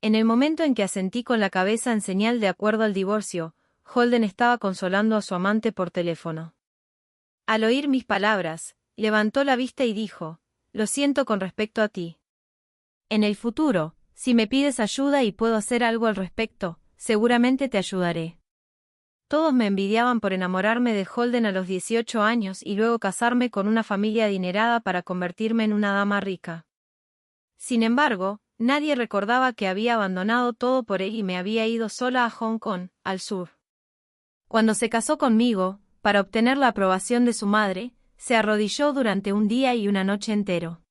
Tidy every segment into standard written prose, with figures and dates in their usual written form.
En el momento en que asentí con la cabeza en señal de acuerdo al divorcio, Holden estaba consolando a su amante por teléfono. Al oír mis palabras, levantó la vista y dijo: «Lo siento con respecto a ti. En el futuro, si me pides ayuda y puedo hacer algo al respecto, seguramente te ayudaré». Todos me envidiaban por enamorarme de Holden a los 18 años y luego casarme con una familia adinerada para convertirme en una dama rica. Sin embargo, nadie recordaba que había abandonado todo por él y me había ido sola a Hong Kong, al sur. Cuando se casó conmigo, para obtener la aprobación de su madre, se arrodilló durante un día y una noche entero.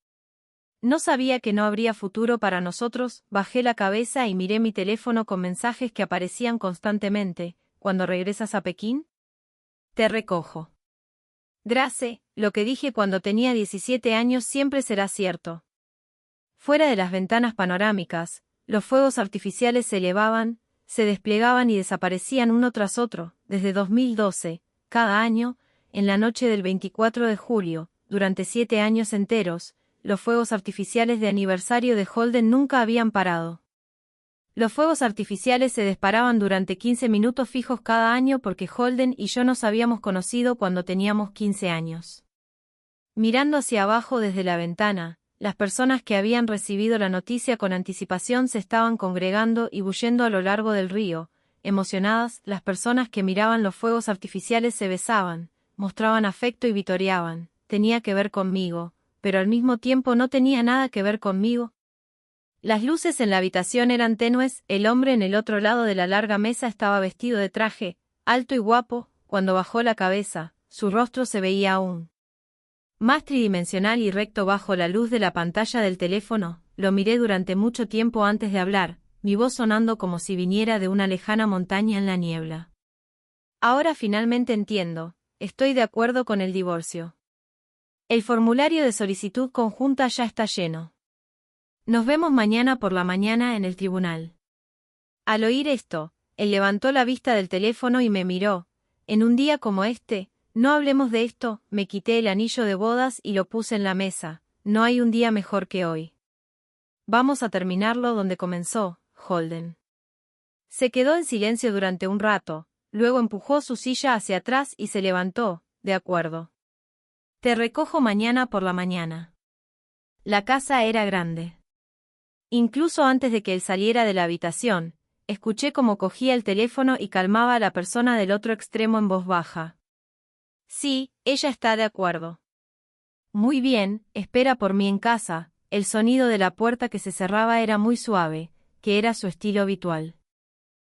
No sabía que no habría futuro para nosotros, bajé la cabeza y miré mi teléfono con mensajes que aparecían constantemente. «¿Cuándo regresas a Pekín? Te recojo». Grace, lo que dije cuando tenía 17 años siempre será cierto. Fuera de las ventanas panorámicas, los fuegos artificiales se elevaban, se desplegaban y desaparecían uno tras otro, desde 2012, cada año, en la noche del 24 de julio, durante 7 años enteros, los fuegos artificiales de aniversario de Holden nunca habían parado. Los fuegos artificiales se disparaban durante 15 minutos fijos cada año porque Holden y yo nos habíamos conocido cuando teníamos 15 años. Mirando hacia abajo desde la ventana, las personas que habían recibido la noticia con anticipación se estaban congregando y bulliendo a lo largo del río. Emocionadas, las personas que miraban los fuegos artificiales se besaban, mostraban afecto y vitoreaban. Tenía que ver conmigo, pero al mismo tiempo no tenía nada que ver conmigo. Las luces en la habitación eran tenues, el hombre en el otro lado de la larga mesa estaba vestido de traje, alto y guapo. Cuando bajó la cabeza, su rostro se veía aún más tridimensional y recto bajo la luz de la pantalla del teléfono. Lo miré durante mucho tiempo antes de hablar, mi voz sonando como si viniera de una lejana montaña en la niebla. Ahora finalmente entiendo, estoy de acuerdo con el divorcio. El formulario de solicitud conjunta ya está lleno. Nos vemos mañana por la mañana en el tribunal. Al oír esto, él levantó la vista del teléfono y me miró. En un día como este, no hablemos de esto. Me quité el anillo de bodas y lo puse en la mesa. No hay un día mejor que hoy. Vamos a terminarlo donde comenzó, Holden. Se quedó en silencio durante un rato, luego empujó su silla hacia atrás y se levantó. De acuerdo. Te recojo mañana por la mañana. La casa era grande. Incluso antes de que él saliera de la habitación, escuché cómo cogía el teléfono y calmaba a la persona del otro extremo en voz baja. Sí, ella está de acuerdo. Muy bien, espera por mí en casa. El sonido de la puerta que se cerraba era muy suave, que era su estilo habitual.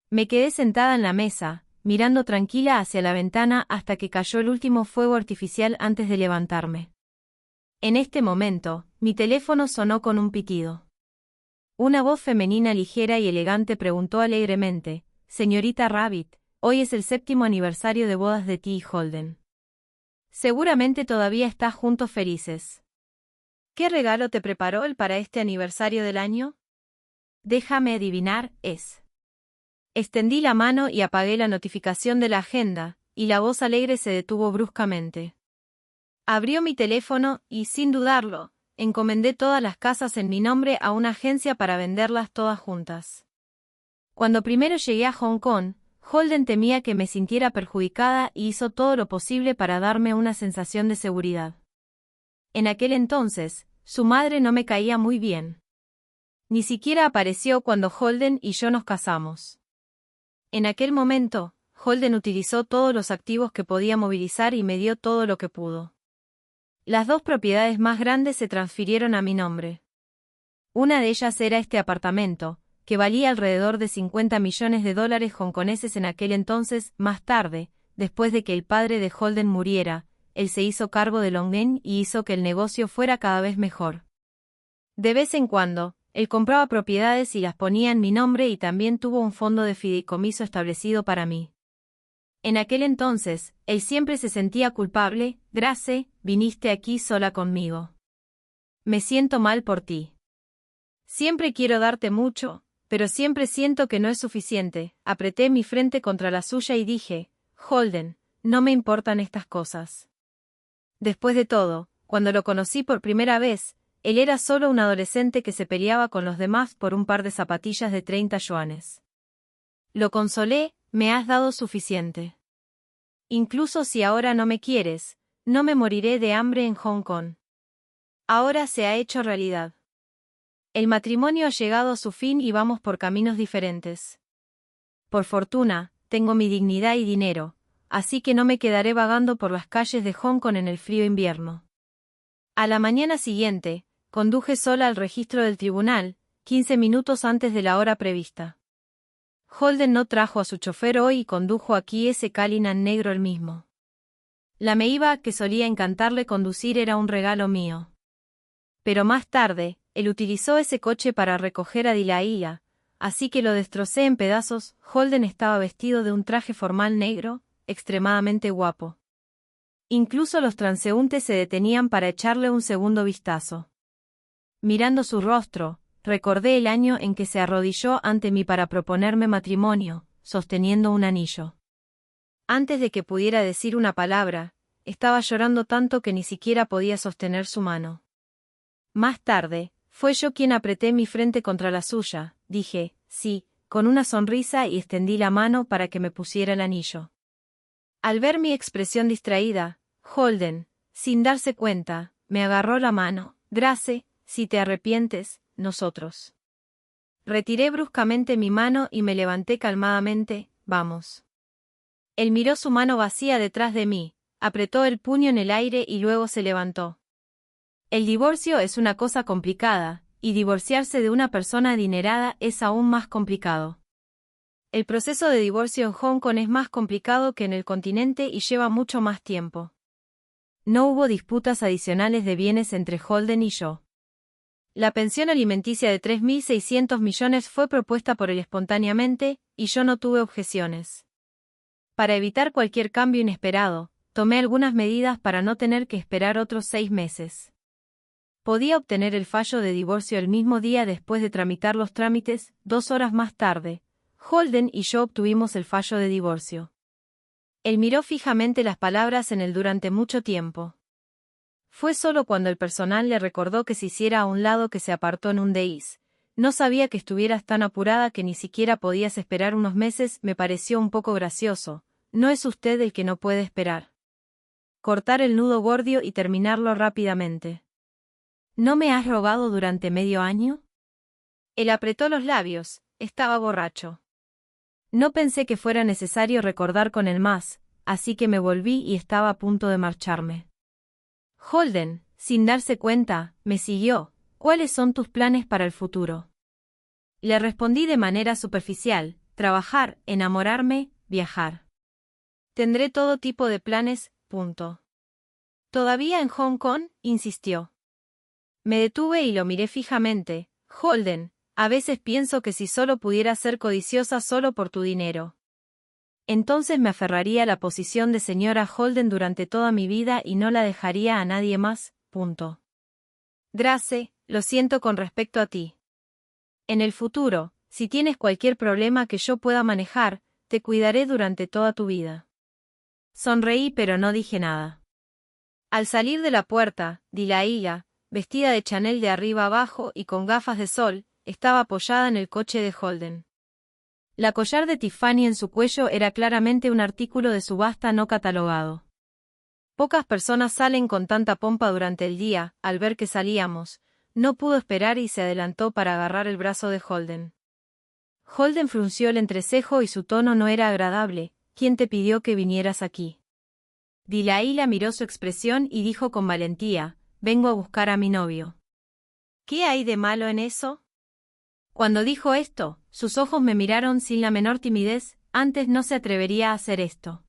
Me quedé sentada en la mesa, mirando tranquila hacia la ventana hasta que cayó el último fuego artificial antes de levantarme. En este momento, mi teléfono sonó con un pitido. Una voz femenina ligera y elegante preguntó alegremente: «Señorita Rabbit, hoy es el 7º aniversario de bodas de ti y Holden. Seguramente todavía estás juntos felices. ¿Qué regalo te preparó él para este aniversario del año? Déjame adivinar, es». Extendí la mano y apagué la notificación de la agenda, y la voz alegre se detuvo bruscamente. Abrió mi teléfono y, sin dudarlo, encomendé todas las casas en mi nombre a una agencia para venderlas todas juntas. Cuando primero llegué a Hong Kong, Holden temía que me sintiera perjudicada y hizo todo lo posible para darme una sensación de seguridad. En aquel entonces, su madre no me caía muy bien. Ni siquiera apareció cuando Holden y yo nos casamos. En aquel momento, Holden utilizó todos los activos que podía movilizar y me dio todo lo que pudo. Las 2 propiedades más grandes se transfirieron a mi nombre. Una de ellas era este apartamento, que valía alrededor de $50 millones hongkoneses en aquel entonces. Más tarde, después de que el padre de Holden muriera, él se hizo cargo de Longmen y hizo que el negocio fuera cada vez mejor. De vez en cuando, él compraba propiedades y las ponía en mi nombre y también tuvo un fondo de fideicomiso establecido para mí. En aquel entonces, él siempre se sentía culpable. «Grace, viniste aquí sola conmigo. Me siento mal por ti. Siempre quiero darte mucho, pero siempre siento que no es suficiente». Apreté mi frente contra la suya y dije: «Holden, no me importan estas cosas. Después de todo, cuando lo conocí por primera vez, Él era solo un adolescente que se peleaba con los demás por un par de zapatillas de 30 yuanes. Lo consolé, me has dado suficiente. Incluso si ahora no me quieres, no me moriré de hambre en Hong Kong. Ahora se ha hecho realidad. El matrimonio ha llegado a su fin y vamos por caminos diferentes. Por fortuna, tengo mi dignidad y dinero, así que no me quedaré vagando por las calles de Hong Kong en el frío invierno. A la mañana siguiente, conduje sola al registro del tribunal, 15 minutos antes de la hora prevista. Holden no trajo a su chofer hoy y condujo aquí ese Cullinan negro él mismo. La Meiba que solía encantarle conducir era un regalo mío. Pero más tarde, él utilizó ese coche para recoger a Dilaía, así que lo destrocé en pedazos. Holden estaba vestido de un traje formal negro, extremadamente guapo. Incluso los transeúntes se detenían para echarle un segundo vistazo. Mirando su rostro, recordé el año en que se arrodilló ante mí para proponerme matrimonio, sosteniendo un anillo. Antes de que pudiera decir una palabra, estaba llorando tanto que ni siquiera podía sostener su mano. Más tarde, fue yo quien apreté mi frente contra la suya, dije, sí, con una sonrisa y extendí la mano para que me pusiera el anillo. Al ver mi expresión distraída, Holden, sin darse cuenta, me agarró la mano. Drace, si te arrepientes, nosotros. Retiré bruscamente mi mano y me levanté calmadamente. Vamos. Él miró su mano vacía detrás de mí, apretó el puño en el aire y luego se levantó. El divorcio es una cosa complicada, y divorciarse de una persona adinerada es aún más complicado. El proceso de divorcio en Hong Kong es más complicado que en el continente y lleva mucho más tiempo. No hubo disputas adicionales de bienes entre Holden y yo. La pensión alimenticia de 3.600 millones fue propuesta por él espontáneamente, y yo no tuve objeciones. Para evitar cualquier cambio inesperado, tomé algunas medidas para no tener que esperar otros 6 meses. Podía obtener el fallo de divorcio el mismo día después de tramitar los trámites. 2 horas más tarde, Holden y yo obtuvimos el fallo de divorcio. Él miró fijamente las palabras en él durante mucho tiempo. Fue solo cuando el personal le recordó que se hiciera a un lado que se apartó en un deís. No sabía que estuvieras tan apurada que ni siquiera podías esperar unos meses. Me pareció un poco gracioso. No es usted el que no puede esperar. Cortar el nudo gordio y terminarlo rápidamente. ¿No me has rogado durante medio año? Él apretó los labios. Estaba borracho. No pensé que fuera necesario recordar con él más, así que me volví y estaba a punto de marcharme. Holden, sin darse cuenta, me siguió. ¿Cuáles son tus planes para el futuro? Le respondí de manera superficial: trabajar, enamorarme, viajar. Tendré todo tipo de planes, punto. ¿Todavía en Hong Kong?, insistió. Me detuve y lo miré fijamente. Holden, a veces pienso que si solo pudiera ser codiciosa solo por tu dinero. Entonces me aferraría a la posición de señora Holden durante toda mi vida y no la dejaría a nadie más, punto. Drace, lo siento con respecto a ti. En el futuro, si tienes cualquier problema que yo pueda manejar, te cuidaré durante toda tu vida. Sonreí pero no dije nada. Al salir de la puerta, Dilaía, vestida de Chanel de arriba abajo y con gafas de sol, estaba apoyada en el coche de Holden. La collar de Tiffany en su cuello era claramente un artículo de subasta no catalogado. Pocas personas salen con tanta pompa durante el día. Al ver que salíamos, no pudo esperar y se adelantó para agarrar el brazo de Holden. Holden frunció el entrecejo y su tono no era agradable. ¿Quién te pidió que vinieras aquí? Dilaía miró su expresión y dijo con valentía: vengo a buscar a mi novio. ¿Qué hay de malo en eso? Cuando dijo esto, sus ojos me miraron sin la menor timidez. Antes no se atrevería a hacer esto.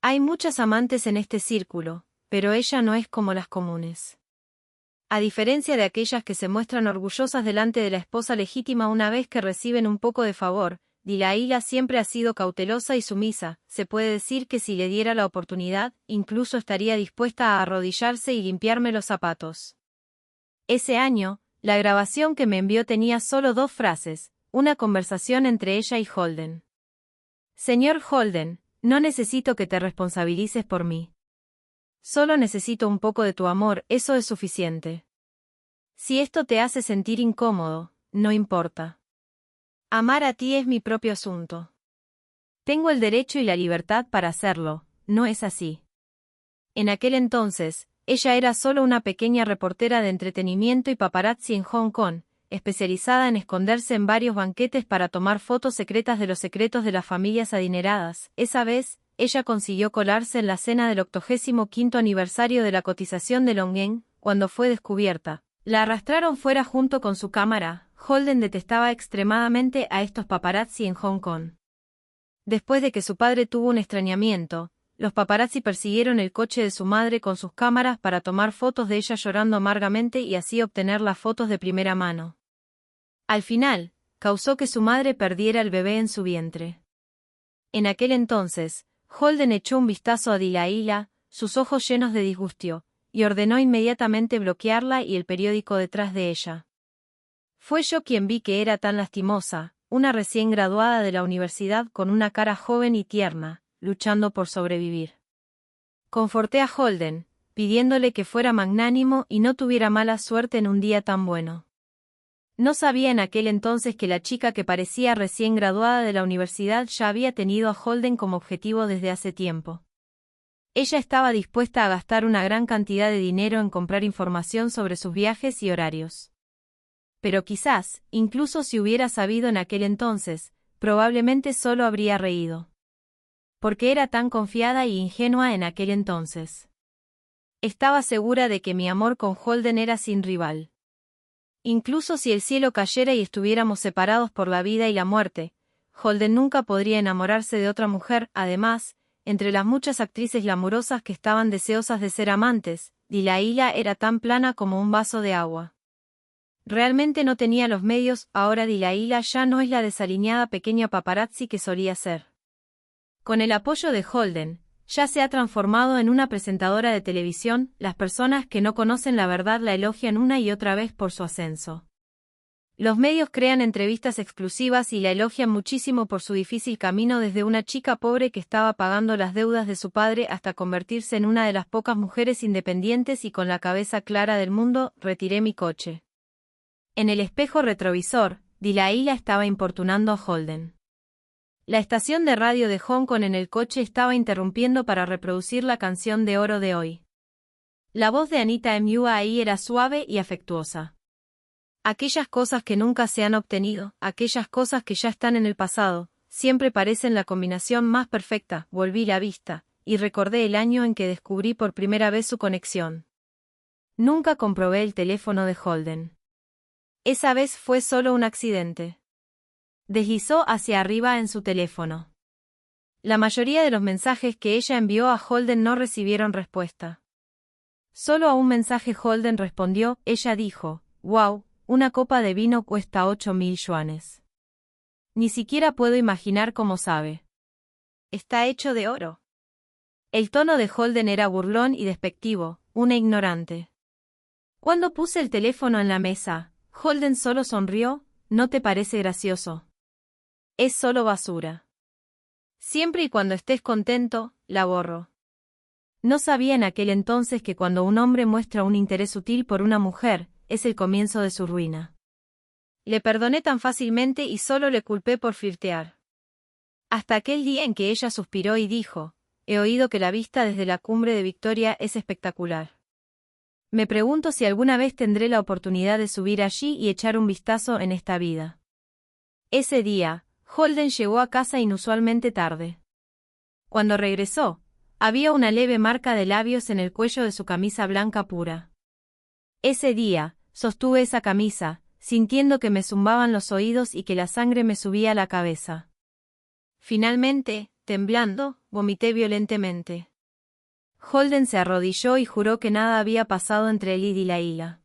Hay muchas amantes en este círculo, pero ella no es como las comunes. A diferencia de aquellas que se muestran orgullosas delante de la esposa legítima una vez que reciben un poco de favor, Dilaía siempre ha sido cautelosa y sumisa. Se puede decir que si le diera la oportunidad, incluso estaría dispuesta a arrodillarse y limpiarme los zapatos. Ese año, la grabación que me envió tenía solo 2 frases, una conversación entre ella y Holden. Señor Holden, no necesito que te responsabilices por mí. Solo necesito un poco de tu amor, eso es suficiente. Si esto te hace sentir incómodo, no importa. Amar a ti es mi propio asunto. Tengo el derecho y la libertad para hacerlo, ¿no es así? En aquel entonces, ella era solo una pequeña reportera de entretenimiento y paparazzi en Hong Kong, especializada en esconderse en varios banquetes para tomar fotos secretas de los secretos de las familias adineradas. Esa vez, ella consiguió colarse en la cena del 85º aniversario de la cotización de Longyen, cuando fue descubierta. La arrastraron fuera junto con su cámara. Holden detestaba extremadamente a estos paparazzi en Hong Kong. Después de que su padre tuvo un extrañamiento, los paparazzi persiguieron el coche de su madre con sus cámaras para tomar fotos de ella llorando amargamente y así obtener las fotos de primera mano. Al final, causó que su madre perdiera el bebé en su vientre. En aquel entonces, Holden echó un vistazo a Delilah, sus ojos llenos de disgusto, y ordenó inmediatamente bloquearla y el periódico detrás de ella. Fue yo quien vi que era tan lastimosa, una recién graduada de la universidad con una cara joven y tierna, luchando por sobrevivir. Conforté a Holden, pidiéndole que fuera magnánimo y no tuviera mala suerte en un día tan bueno. No sabía en aquel entonces que la chica que parecía recién graduada de la universidad ya había tenido a Holden como objetivo desde hace tiempo. Ella estaba dispuesta a gastar una gran cantidad de dinero en comprar información sobre sus viajes y horarios. Pero quizás, incluso si hubiera sabido en aquel entonces, probablemente solo habría reído. Porque era tan confiada y ingenua en aquel entonces. Estaba segura de que mi amor con Holden era sin rival. Incluso si el cielo cayera y estuviéramos separados por la vida y la muerte, Holden nunca podría enamorarse de otra mujer. Además, entre las muchas actrices glamurosas que estaban deseosas de ser amantes, Delilah era tan plana como un vaso de agua. Realmente no tenía los medios. Ahora Delilah ya no es la desaliñada pequeña paparazzi que solía ser. Con el apoyo de Holden, ya se ha transformado en una presentadora de televisión. Las personas que no conocen la verdad la elogian una y otra vez por su ascenso. Los medios crean entrevistas exclusivas y la elogian muchísimo por su difícil camino desde una chica pobre que estaba pagando las deudas de su padre hasta convertirse en una de las pocas mujeres independientes y con la cabeza clara del mundo. Retiré mi coche. En el espejo retrovisor, Delilah estaba importunando a Holden. La estación de radio de Hong Kong en el coche estaba interrumpiendo para reproducir la canción de oro de hoy. La voz de Anita Mui era suave y afectuosa. Aquellas cosas que nunca se han obtenido, aquellas cosas que ya están en el pasado, siempre parecen la combinación más perfecta. Volví la vista, y recordé el año en que descubrí por primera vez su conexión. Nunca comprobé el teléfono de Holden. Esa vez fue solo un accidente. Deslizó hacia arriba en su teléfono. La mayoría de los mensajes que ella envió a Holden no recibieron respuesta. Solo a un mensaje Holden respondió. Ella dijo: «Wow, una copa de vino cuesta 8.000 yuanes. Ni siquiera puedo imaginar cómo sabe. Está hecho de oro». El tono de Holden era burlón y despectivo, una ignorante. Cuando puse el teléfono en la mesa, Holden solo sonrió. «¿No te parece gracioso? Es solo basura. Siempre y cuando estés contento, la borro». No sabía en aquel entonces que cuando un hombre muestra un interés sutil por una mujer, es el comienzo de su ruina. Le perdoné tan fácilmente y solo le culpé por flirtear. Hasta aquel día en que ella suspiró y dijo: «He oído que la vista desde la cumbre de Victoria es espectacular. Me pregunto si alguna vez tendré la oportunidad de subir allí y echar un vistazo en esta vida». Ese día, Holden llegó a casa inusualmente tarde. Cuando regresó, había una leve marca de labios en el cuello de su camisa blanca pura. Ese día, sostuve esa camisa, sintiendo que me zumbaban los oídos y que la sangre me subía a la cabeza. Finalmente, temblando, vomité violentemente. Holden se arrodilló y juró que nada había pasado entre él y Delilah.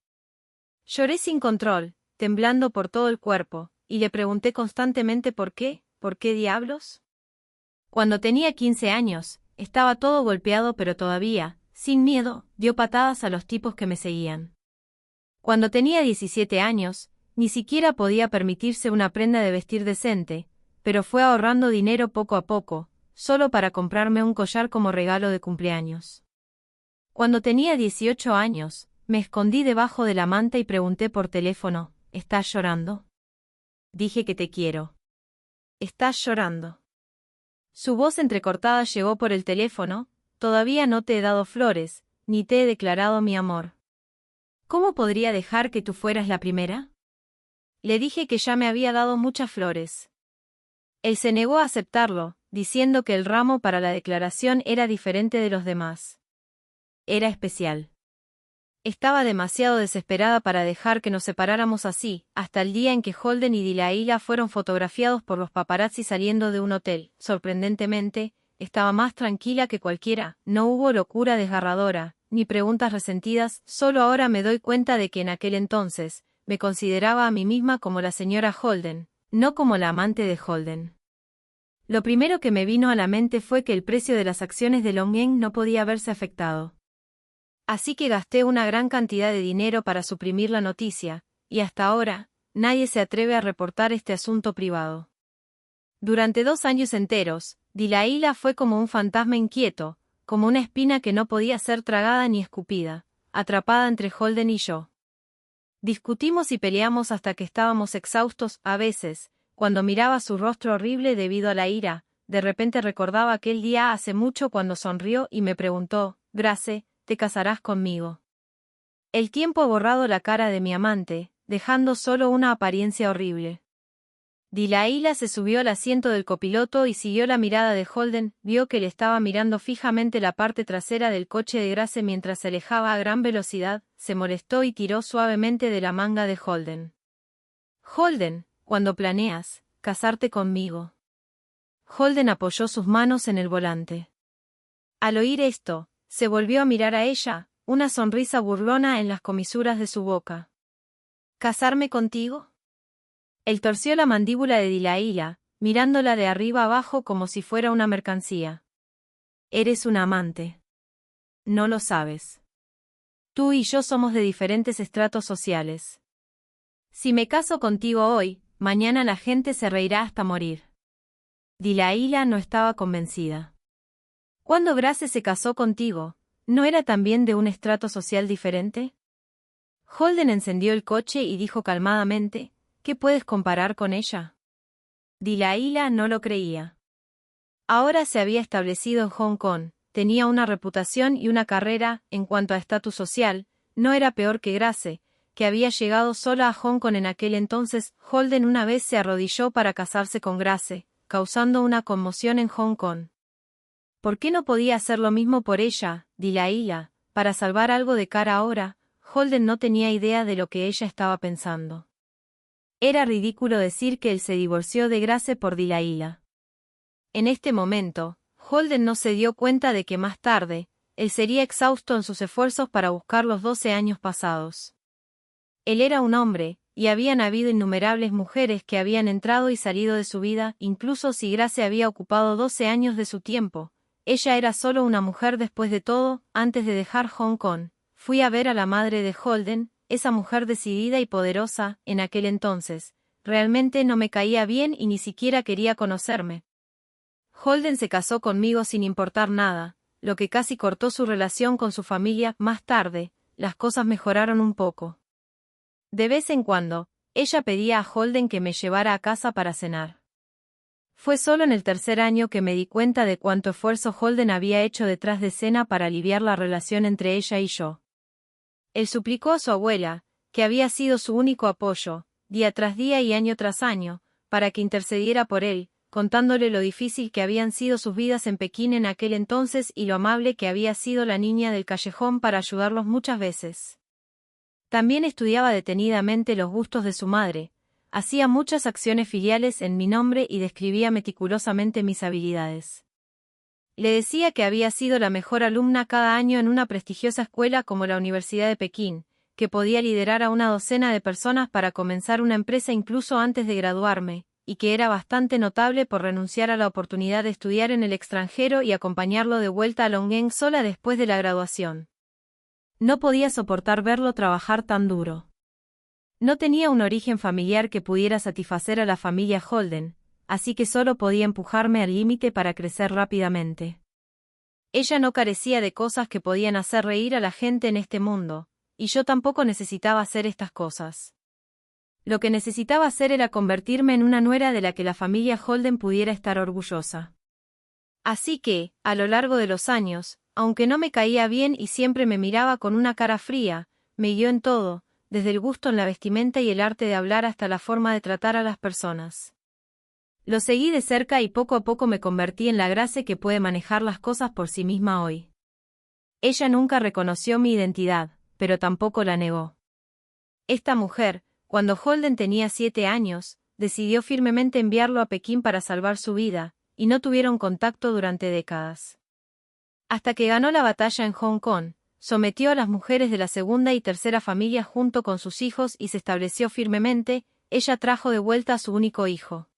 Lloré sin control, temblando por todo el cuerpo, y le pregunté constantemente por qué diablos. Cuando tenía 15 años, estaba todo golpeado pero todavía, sin miedo, dio patadas a los tipos que me seguían. Cuando tenía 17 años, ni siquiera podía permitirse una prenda de vestir decente, pero fue ahorrando dinero poco a poco, solo para comprarme un collar como regalo de cumpleaños. Cuando tenía 18 años, Me escondí debajo de la manta y pregunté por teléfono, ¿estás llorando? Dije que te quiero. ¿Estás llorando? Su voz entrecortada llegó por el teléfono, todavía no te he dado flores, ni te he declarado mi amor. ¿Cómo podría dejar que tú fueras la primera? Le dije que ya me había dado muchas flores. Él se negó a aceptarlo, diciendo que el ramo para la declaración era diferente de los demás. Era especial. Estaba demasiado desesperada para dejar que nos separáramos así, hasta el día en que Holden y Delilah fueron fotografiados por los paparazzi saliendo de un hotel. Sorprendentemente, estaba más tranquila que cualquiera, no hubo locura desgarradora, ni preguntas resentidas, solo ahora me doy cuenta de que en aquel entonces, me consideraba a mí misma como la señora Holden, no como la amante de Holden. Lo primero que me vino a la mente fue que el precio de las acciones de Long Eng no podía verse afectado. Así que gasté una gran cantidad de dinero para suprimir la noticia, y hasta ahora, nadie se atreve a reportar este asunto privado. Durante 2 años enteros, Delilah fue como un fantasma inquieto, como una espina que no podía ser tragada ni escupida, atrapada entre Holden y yo. Discutimos y peleamos hasta que estábamos exhaustos, a veces, cuando miraba su rostro horrible debido a la ira, de repente recordaba aquel día hace mucho cuando sonrió y me preguntó, Grace, ¿te casarás conmigo? El tiempo ha borrado la cara de mi amante, dejando solo una apariencia horrible. Delilah se subió al asiento del copiloto y siguió la mirada de Holden, vio que le estaba mirando fijamente la parte trasera del coche de Grace mientras se alejaba a gran velocidad, se molestó y tiró suavemente de la manga de Holden. Holden, ¿cuándo planeas casarte conmigo? Holden apoyó sus manos en el volante. Al oír esto, se volvió a mirar a ella, una sonrisa burlona en las comisuras de su boca. ¿Casarme contigo? Él torció la mandíbula de Delilah, mirándola de arriba abajo como si fuera una mercancía. Eres un amante. No lo sabes. Tú y yo somos de diferentes estratos sociales. Si me caso contigo hoy, mañana la gente se reirá hasta morir. Delilah no estaba convencida. ¿Cuándo Grace se casó contigo, no era también de un estrato social diferente? Holden encendió el coche y dijo calmadamente, ¿qué puedes comparar con ella? Delilah no lo creía. Ahora se había establecido en Hong Kong, tenía una reputación y una carrera, en cuanto a estatus social, no era peor que Grace, que había llegado sola a Hong Kong en aquel entonces. Holden una vez se arrodilló para casarse con Grace, causando una conmoción en Hong Kong. ¿Por qué no podía hacer lo mismo por ella, Delilah, para salvar algo de cara ahora? Holden no tenía idea de lo que ella estaba pensando. Era ridículo decir que él se divorció de Grace por Delilah. En este momento, Holden no se dio cuenta de que más tarde, él sería exhausto en sus esfuerzos para buscar los 12 años pasados. Él era un hombre, y habían habido innumerables mujeres que habían entrado y salido de su vida, incluso si Grace había ocupado 12 años de su tiempo. Ella era solo una mujer después de todo. Antes de dejar Hong Kong, fui a ver a la madre de Holden, esa mujer decidida y poderosa, en aquel entonces. Realmente no me caía bien y ni siquiera quería conocerme. Holden se casó conmigo sin importar nada, lo que casi cortó su relación con su familia. Más tarde, las cosas mejoraron un poco. De vez en cuando, ella pedía a Holden que me llevara a casa para cenar. Fue solo en el 3er año que me di cuenta de cuánto esfuerzo Holden había hecho detrás de escena para aliviar la relación entre ella y yo. Él suplicó a su abuela, que había sido su único apoyo, día tras día y año tras año, para que intercediera por él, contándole lo difícil que habían sido sus vidas en Pekín en aquel entonces y lo amable que había sido la niña del callejón para ayudarlos muchas veces. También estudiaba detenidamente los gustos de su madre, hacía muchas acciones filiales en mi nombre y describía meticulosamente mis habilidades. Le decía que había sido la mejor alumna cada año en una prestigiosa escuela como la Universidad de Pekín, que podía liderar a una docena de personas para comenzar una empresa incluso antes de graduarme, y que era bastante notable por renunciar a la oportunidad de estudiar en el extranjero y acompañarlo de vuelta a Long Eng sola después de la graduación. No podía soportar verlo trabajar tan duro. No tenía un origen familiar que pudiera satisfacer a la familia Holden, así que solo podía empujarme al límite para crecer rápidamente. Ella no carecía de cosas que podían hacer reír a la gente en este mundo, y yo tampoco necesitaba hacer estas cosas. Lo que necesitaba hacer era convertirme en una nuera de la que la familia Holden pudiera estar orgullosa. Así que, a lo largo de los años, aunque no me caía bien y siempre me miraba con una cara fría, me guió en todo, desde el gusto en la vestimenta y el arte de hablar hasta la forma de tratar a las personas. Lo seguí de cerca y poco a poco me convertí en la Grace que puede manejar las cosas por sí misma hoy. Ella nunca reconoció mi identidad, pero tampoco la negó. Esta mujer, cuando Holden tenía 7 años, decidió firmemente enviarlo a Pekín para salvar su vida, y no tuvieron contacto durante décadas. Hasta que ganó la batalla en Hong Kong, sometió a las mujeres de la segunda y tercera familia junto con sus hijos y se estableció firmemente, ella trajo de vuelta a su único hijo.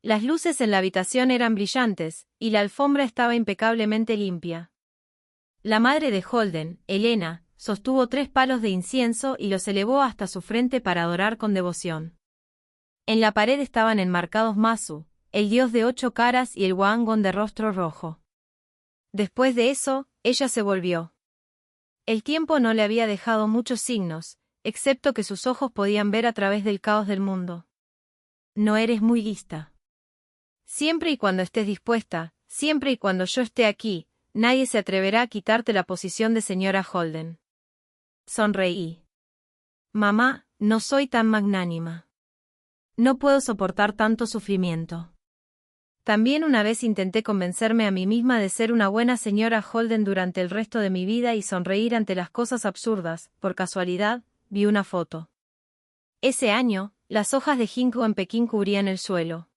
Las luces en la habitación eran brillantes, y la alfombra estaba impecablemente limpia. La madre de Holden, Elena, sostuvo 3 palos de incienso y los elevó hasta su frente para adorar con devoción. En la pared estaban enmarcados Masu, el dios de 8 caras y el Wangon de rostro rojo. Después de eso, ella se volvió. El tiempo no le había dejado muchos signos, excepto que sus ojos podían ver a través del caos del mundo. No eres muy lista. Siempre y cuando estés dispuesta, siempre y cuando yo esté aquí, nadie se atreverá a quitarte la posición de señora Holden. Sonreí. Mamá, no soy tan magnánima. No puedo soportar tanto sufrimiento. También una vez intenté convencerme a mí misma de ser una buena señora Holden durante el resto de mi vida y sonreír ante las cosas absurdas. Por casualidad, vi una foto. Ese año, las hojas de ginkgo en Pekín cubrían el suelo.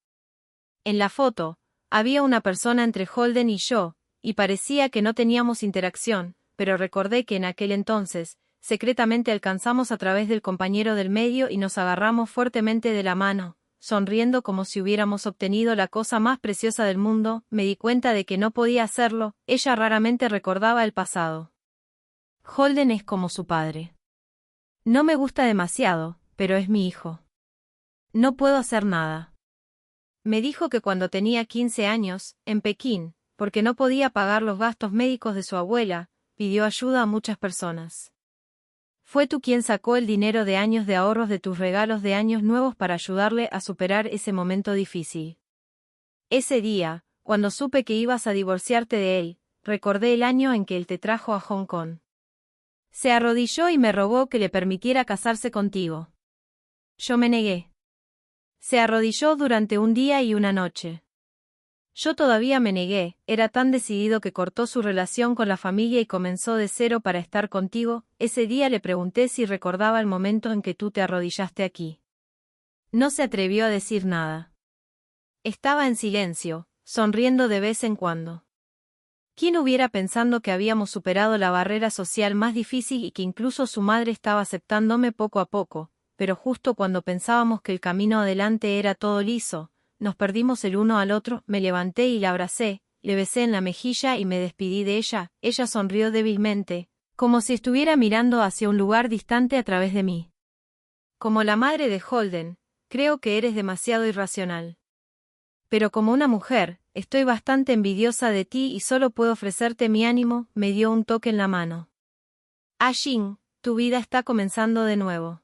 En la foto, había una persona entre Holden y yo, y parecía que no teníamos interacción, pero recordé que en aquel entonces, secretamente alcanzamos a través del compañero del medio y nos agarramos fuertemente de la mano, sonriendo como si hubiéramos obtenido la cosa más preciosa del mundo. Me di cuenta de que no podía hacerlo, ella raramente recordaba el pasado. Holden es como su padre. No me gusta demasiado, pero es mi hijo. No puedo hacer nada. Me dijo que cuando tenía 15 años, en Pekín, porque no podía pagar los gastos médicos de su abuela, pidió ayuda a muchas personas. Fue tú quien sacó el dinero de años de ahorros de tus regalos de años nuevos para ayudarle a superar ese momento difícil. Ese día, cuando supe que ibas a divorciarte de él, recordé el año en que él te trajo a Hong Kong. Se arrodilló y me rogó que le permitiera casarse contigo. Yo me negué. Se arrodilló durante un día y una noche. Yo todavía me negué, era tan decidido que cortó su relación con la familia y comenzó de cero para estar contigo. Ese día le pregunté si recordaba el momento en que tú te arrodillaste aquí. No se atrevió a decir nada. Estaba en silencio, sonriendo de vez en cuando. ¿Quién hubiera pensado que habíamos superado la barrera social más difícil y que incluso su madre estaba aceptándome poco a poco? Pero justo cuando pensábamos que el camino adelante era todo liso, nos perdimos el uno al otro. Me levanté y la abracé, le besé en la mejilla y me despedí de ella. Ella sonrió débilmente, como si estuviera mirando hacia un lugar distante a través de mí. Como la madre de Holden, creo que eres demasiado irracional. Pero como una mujer, estoy bastante envidiosa de ti y solo puedo ofrecerte mi ánimo. Me dio un toque en la mano. Jing, tu vida está comenzando de nuevo.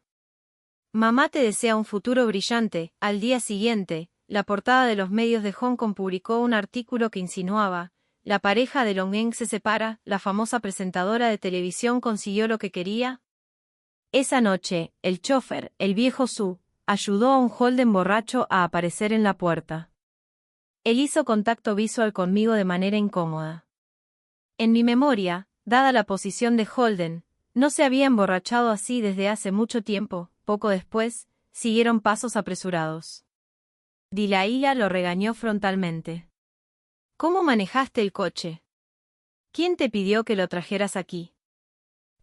Mamá te desea un futuro brillante. Al día siguiente, la portada de los medios de Hong Kong publicó un artículo que insinuaba: la pareja de Long Eng se separa, la famosa presentadora de televisión consiguió lo que quería. Esa noche, el chofer, el viejo Su, ayudó a un Holden borracho a aparecer en la puerta. Él hizo contacto visual conmigo de manera incómoda. En mi memoria, dada la posición de Holden, no se había emborrachado así desde hace mucho tiempo. Poco después, siguieron pasos apresurados. Dilaila lo regañó frontalmente. ¿Cómo manejaste el coche? ¿Quién te pidió que lo trajeras aquí?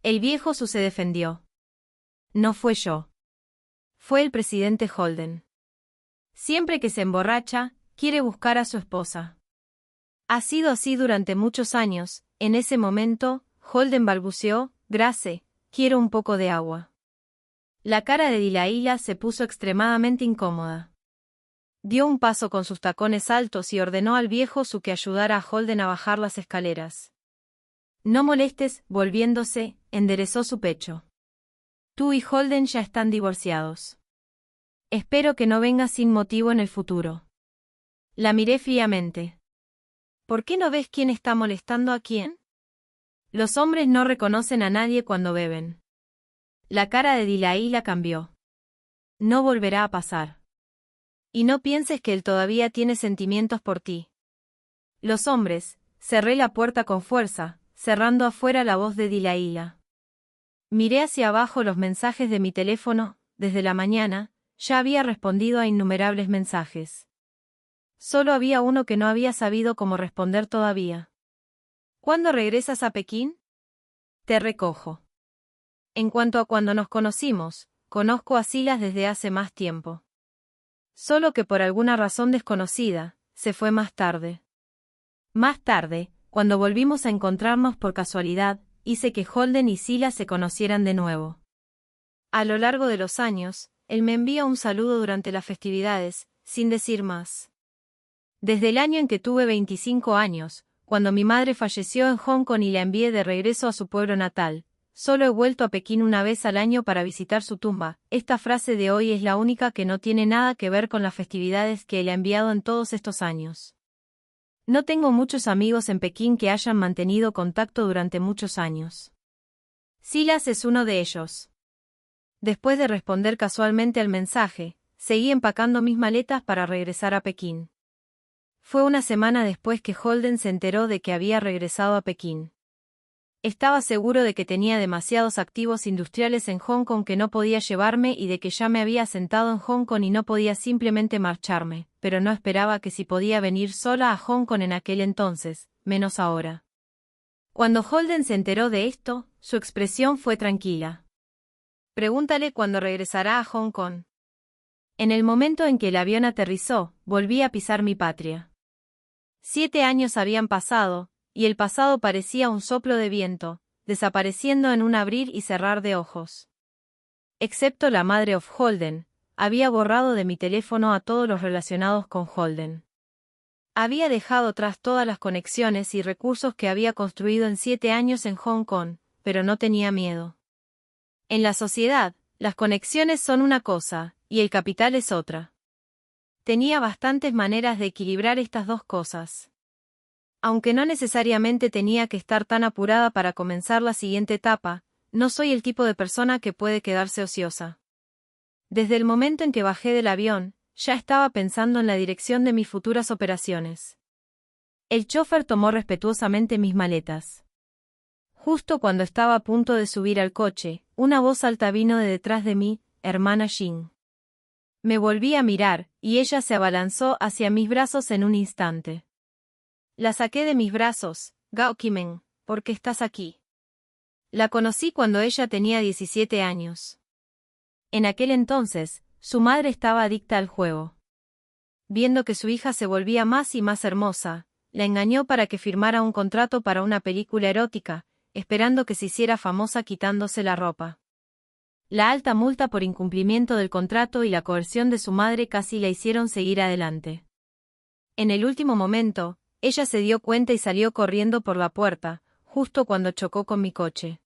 El viejo Su se defendió. No fue yo. Fue el presidente Holden. Siempre que se emborracha, quiere buscar a su esposa. Ha sido así durante muchos años. En ese momento, Holden balbuceó: Grace, quiero un poco de agua. La cara de Dilaila se puso extremadamente incómoda. Dio un paso con sus tacones altos y ordenó al viejo Su que ayudara a Holden a bajar las escaleras. No molestes, volviéndose, enderezó su pecho. Tú y Holden ya están divorciados. Espero que no vengas sin motivo en el futuro. La miré fríamente. ¿Por qué no ves quién está molestando a quién? Los hombres no reconocen a nadie cuando beben. La cara de Delilah cambió. No volverá a pasar. Y no pienses que él todavía tiene sentimientos por ti. Los hombres, cerré la puerta con fuerza, cerrando afuera la voz de Delilah. Miré hacia abajo los mensajes de mi teléfono, desde la mañana, ya había respondido a innumerables mensajes. Solo había uno que no había sabido cómo responder todavía. ¿Cuándo regresas a Pekín? Te recojo. En cuanto a cuando nos conocimos, conozco a Silas desde hace más tiempo. Solo que por alguna razón desconocida, se fue más tarde. Más tarde, cuando volvimos a encontrarnos por casualidad, hice que Holden y Silas se conocieran de nuevo. A lo largo de los años, él me envía un saludo durante las festividades, sin decir más. Desde el año en que tuve 25 años, cuando mi madre falleció en Hong Kong y la envié de regreso a su pueblo natal, solo he vuelto a Pekín una vez al año para visitar su tumba. Esta frase de hoy es la única que no tiene nada que ver con las festividades que él ha enviado en todos estos años. No tengo muchos amigos en Pekín que hayan mantenido contacto durante muchos años. Silas es uno de ellos. Después de responder casualmente al mensaje, seguí empacando mis maletas para regresar a Pekín. Fue una semana después que Holden se enteró de que había regresado a Pekín. Estaba seguro de que tenía demasiados activos industriales en Hong Kong que no podía llevarme y de que ya me había asentado en Hong Kong y no podía simplemente marcharme, pero no esperaba que si podía venir sola a Hong Kong en aquel entonces, menos ahora. Cuando Holden se enteró de esto, su expresión fue tranquila. Pregúntale cuándo regresará a Hong Kong. En el momento en que el avión aterrizó, volví a pisar mi patria. 7 años habían pasado, y el pasado parecía un soplo de viento, desapareciendo en un abrir y cerrar de ojos. Excepto la madre of Holden, había borrado de mi teléfono a todos los relacionados con Holden. Había dejado atrás todas las conexiones y recursos que había construido en 7 años en Hong Kong, pero no tenía miedo. En la sociedad, las conexiones son una cosa, y el capital es otra. Tenía bastantes maneras de equilibrar estas dos cosas. Aunque no necesariamente tenía que estar tan apurada para comenzar la siguiente etapa, no soy el tipo de persona que puede quedarse ociosa. Desde el momento en que bajé del avión, ya estaba pensando en la dirección de mis futuras operaciones. El chófer tomó respetuosamente mis maletas. Justo cuando estaba a punto de subir al coche, una voz alta vino de detrás de mí, hermana Jing. Me volví a mirar, y ella se abalanzó hacia mis brazos en un instante. La saqué de mis brazos, Gao Qimen, ¿por qué estás aquí? La conocí cuando ella tenía 17 años. En aquel entonces, su madre estaba adicta al juego. Viendo que su hija se volvía más y más hermosa, la engañó para que firmara un contrato para una película erótica, esperando que se hiciera famosa quitándose la ropa. La alta multa por incumplimiento del contrato y la coerción de su madre casi la hicieron seguir adelante. En el último momento, ella se dio cuenta y salió corriendo por la puerta, justo cuando chocó con mi coche.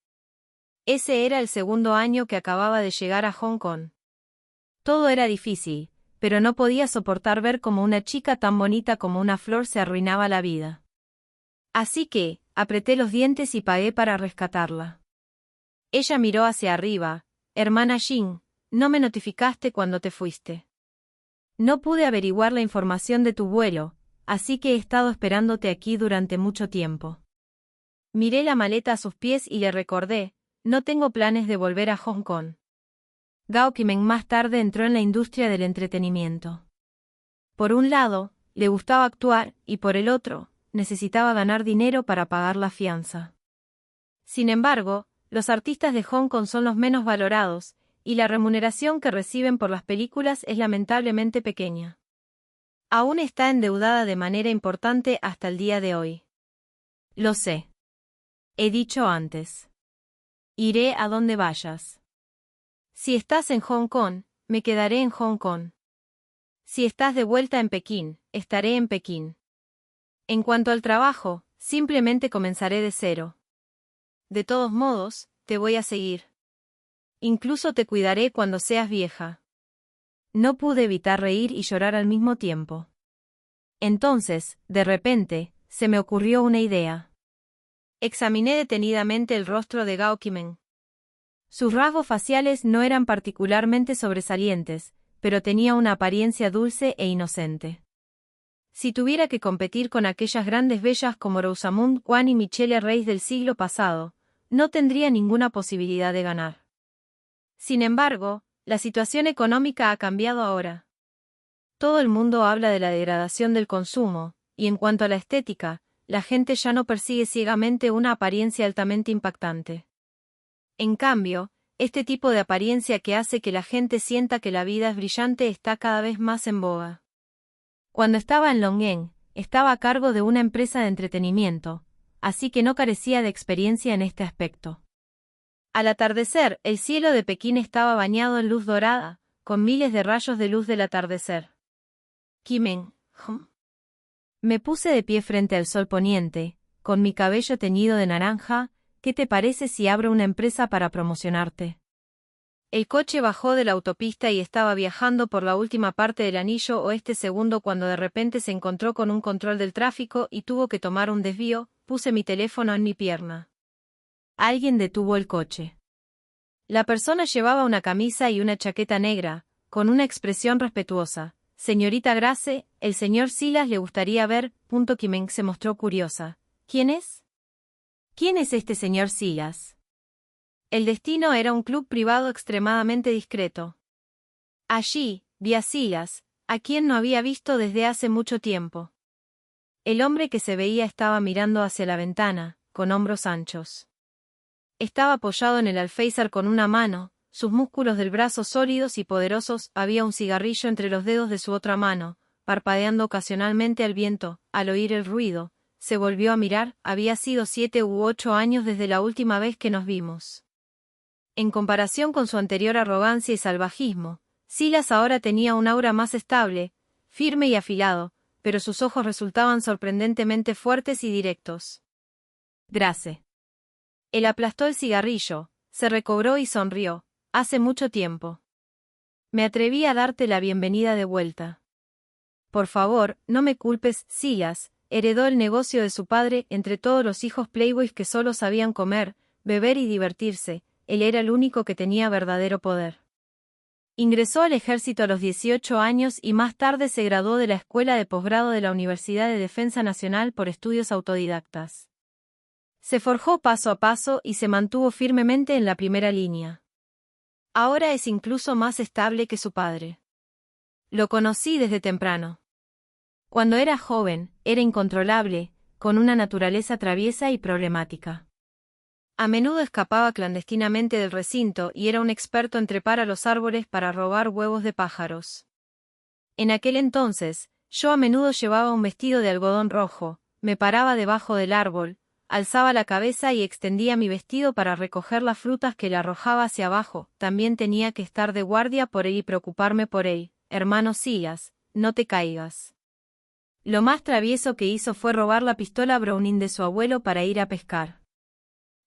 Ese era el segundo año que acababa de llegar a Hong Kong. Todo era difícil, pero no podía soportar ver cómo una chica tan bonita como una flor se arruinaba la vida. Así que, apreté los dientes y pagué para rescatarla. Ella miró hacia arriba. Hermana Jing, no me notificaste cuando te fuiste. No pude averiguar la información de tu vuelo, así que he estado esperándote aquí durante mucho tiempo. Miré la maleta a sus pies y le recordé, no tengo planes de volver a Hong Kong. Gao Qimen más tarde entró en la industria del entretenimiento. Por un lado, le gustaba actuar, y por el otro, necesitaba ganar dinero para pagar la fianza. Sin embargo, los artistas de Hong Kong son los menos valorados, y la remuneración que reciben por las películas es lamentablemente pequeña. Aún está endeudada de manera importante hasta el día de hoy. Lo sé. He dicho antes. Iré a donde vayas. Si estás en Hong Kong, me quedaré en Hong Kong. Si estás de vuelta en Pekín, estaré en Pekín. En cuanto al trabajo, simplemente comenzaré de cero. de todos modos, te voy a seguir. Incluso te cuidaré cuando seas vieja. No pude evitar reír y llorar al mismo tiempo. Entonces, de repente, se me ocurrió una idea. Examiné detenidamente el rostro de Gao Qimen. Sus rasgos faciales no eran particularmente sobresalientes, pero tenía una apariencia dulce e inocente. Si tuviera que competir con aquellas grandes bellas como Rosamund Kwan y Michelle Reis del siglo pasado, no tendría ninguna posibilidad de ganar. Sin embargo, la situación económica ha cambiado ahora. Todo el mundo habla de la degradación del consumo, y en cuanto a la estética, la gente ya no persigue ciegamente una apariencia altamente impactante. En cambio, este tipo de apariencia que hace que la gente sienta que la vida es brillante está cada vez más en boga. Cuando estaba en Longyang, estaba a cargo de una empresa de entretenimiento, así que no carecía de experiencia en este aspecto. Al atardecer, el cielo de Pekín estaba bañado en luz dorada, con miles de rayos de luz del atardecer. Qimen. Me puse de pie frente al sol poniente, con mi cabello teñido de naranja. ¿Qué te parece si abro una empresa para promocionarte? El coche bajó de la autopista y estaba viajando por la última parte del anillo oeste segundo cuando de repente se encontró con un control del tráfico y tuvo que tomar un desvío. Puse mi teléfono en mi pierna. Alguien detuvo el coche. La persona llevaba una camisa y una chaqueta negra, con una expresión respetuosa. Señorita Grace, el señor Silas le gustaría ver. Qimen se mostró curiosa. ¿Quién es? ¿Quién es este señor Silas? El destino era un club privado extremadamente discreto. Allí, vi a Silas, a quien no había visto desde hace mucho tiempo. El hombre que se veía estaba mirando hacia la ventana, con hombros anchos. Estaba apoyado en el alféizar con una mano, sus músculos del brazo sólidos y poderosos, había un cigarrillo entre los dedos de su otra mano, parpadeando ocasionalmente al viento. Al oír el ruido, se volvió a mirar. Había sido 7 u 8 años desde la última vez que nos vimos. En comparación con su anterior arrogancia y salvajismo, Silas ahora tenía un aura más estable, firme y afilado, pero sus ojos resultaban sorprendentemente fuertes y directos. Grace. Él aplastó el cigarrillo, se recobró y sonrió. Hace mucho tiempo. Me atreví a darte la bienvenida de vuelta. Por favor, no me culpes. Silas heredó el negocio de su padre. Entre todos los hijos playboys que solo sabían comer, beber y divertirse, él era el único que tenía verdadero poder. Ingresó al ejército a los 18 años y más tarde se graduó de la escuela de posgrado de la Universidad de Defensa Nacional por estudios autodidactas. Se forjó paso a paso y se mantuvo firmemente en la primera línea. Ahora es incluso más estable que su padre. Lo conocí desde temprano. Cuando era joven, era incontrolable, con una naturaleza traviesa y problemática. A menudo escapaba clandestinamente del recinto y era un experto en trepar a los árboles para robar huevos de pájaros. En aquel entonces, yo a menudo llevaba un vestido de algodón rojo, me paraba debajo del árbol, alzaba la cabeza y extendía mi vestido para recoger las frutas que le arrojaba hacia abajo. También tenía que estar de guardia por él y preocuparme por él. Hermano Silas, no te caigas. Lo más travieso que hizo fue robar la pistola Browning de su abuelo para ir a pescar.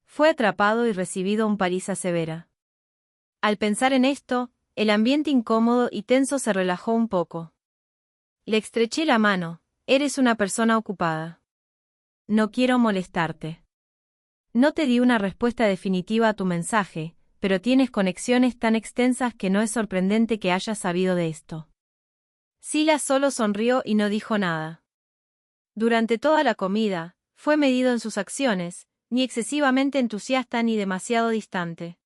Fue atrapado y recibido una paliza severa. Al pensar en esto, el ambiente incómodo y tenso se relajó un poco. Le estreché la mano. Eres una persona ocupada. No quiero molestarte. No te di una respuesta definitiva a tu mensaje, pero tienes conexiones tan extensas que no es sorprendente que hayas sabido de esto. Silas solo sonrió y no dijo nada. Durante toda la comida, fue medido en sus acciones, ni excesivamente entusiasta ni demasiado distante.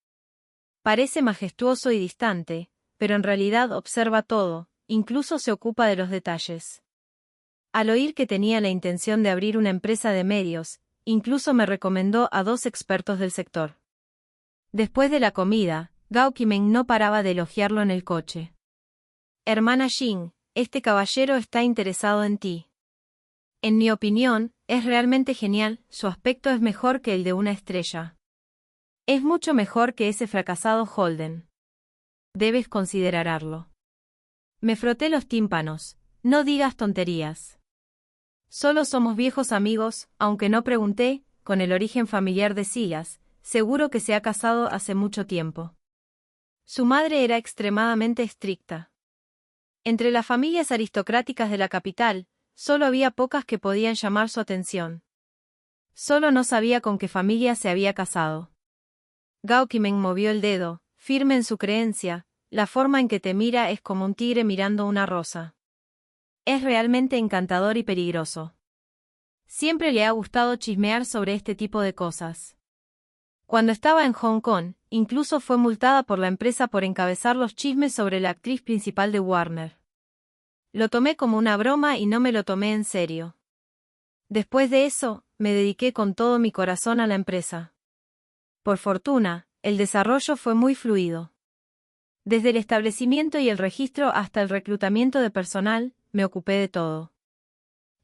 Parece majestuoso y distante, pero en realidad observa todo, incluso se ocupa de los detalles. Al oír que tenía la intención de abrir una empresa de medios, incluso me recomendó a 2 expertos del sector. Después de la comida, Gao Qimen no paraba de elogiarlo en el coche. Hermana Jing, este caballero está interesado en ti. En mi opinión, es realmente genial, su aspecto es mejor que el de una estrella. Es mucho mejor que ese fracasado Holden. Debes considerarlo. Me froté los tímpanos. No digas tonterías. Solo somos viejos amigos, aunque no pregunté, con el origen familiar de Silas, seguro que se ha casado hace mucho tiempo. Su madre era extremadamente estricta. Entre las familias aristocráticas de la capital, solo había pocas que podían llamar su atención. Solo no sabía con qué familia se había casado. Gao Qimeng movió el dedo, firme en su creencia, la forma en que te mira es como un tigre mirando una rosa. Es realmente encantador y peligroso. Siempre le ha gustado chismear sobre este tipo de cosas. Cuando estaba en Hong Kong, incluso fue multada por la empresa por encabezar los chismes sobre la actriz principal de Warner. Lo tomé como una broma y no me lo tomé en serio. Después de eso, me dediqué con todo mi corazón a la empresa. Por fortuna, el desarrollo fue muy fluido. Desde el establecimiento y el registro hasta el reclutamiento de personal, me ocupé de todo.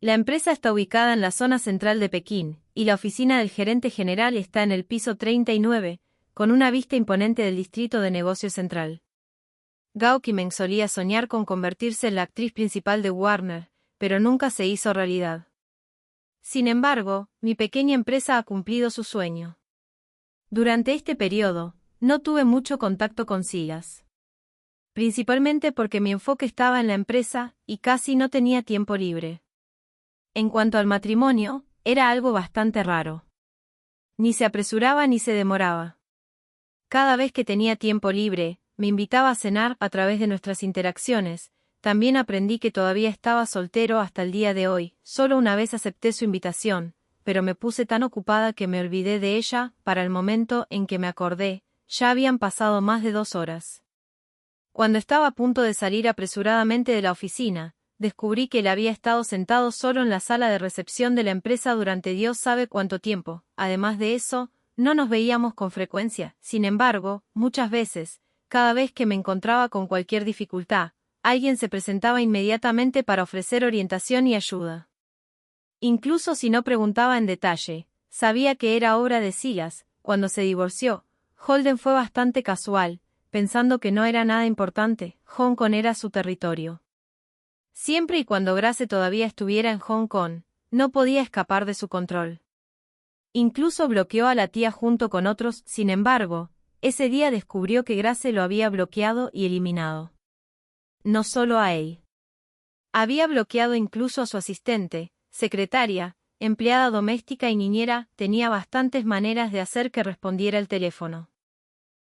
La empresa está ubicada en la zona central de Pekín, y la oficina del gerente general está en el piso 39, con una vista imponente del distrito de negocio central. Gao Qimeng solía soñar con convertirse en la actriz principal de Warner, pero nunca se hizo realidad. Sin embargo, mi pequeña empresa ha cumplido su sueño. Durante este periodo, no tuve mucho contacto con Silas. Principalmente porque mi enfoque estaba en la empresa y casi no tenía tiempo libre. En cuanto al matrimonio, era algo bastante raro. Ni se apresuraba ni se demoraba. Cada vez que tenía tiempo libre, me invitaba a cenar a través de nuestras interacciones. También aprendí que todavía estaba soltero hasta el día de hoy. Solo una vez acepté su invitación, pero me puse tan ocupada que me olvidé de ella. Para el momento en que me acordé, ya habían pasado más de 2 horas. Cuando estaba a punto de salir apresuradamente de la oficina, descubrí que él había estado sentado solo en la sala de recepción de la empresa durante Dios sabe cuánto tiempo. Además de eso, no nos veíamos con frecuencia. Sin embargo, muchas veces, cada vez que me encontraba con cualquier dificultad, alguien se presentaba inmediatamente para ofrecer orientación y ayuda. Incluso si no preguntaba en detalle, sabía que era obra de Silas. Cuando se divorció, Holden fue bastante casual, pensando que no era nada importante. Hong Kong era su territorio. Siempre y cuando Grace todavía estuviera en Hong Kong, no podía escapar de su control. Incluso bloqueó a la tía junto con otros. Sin embargo, ese día descubrió que Grace lo había bloqueado y eliminado. No solo a él. Había bloqueado incluso a su asistente, secretaria, empleada doméstica y niñera. Tenía bastantes maneras de hacer que respondiera el teléfono.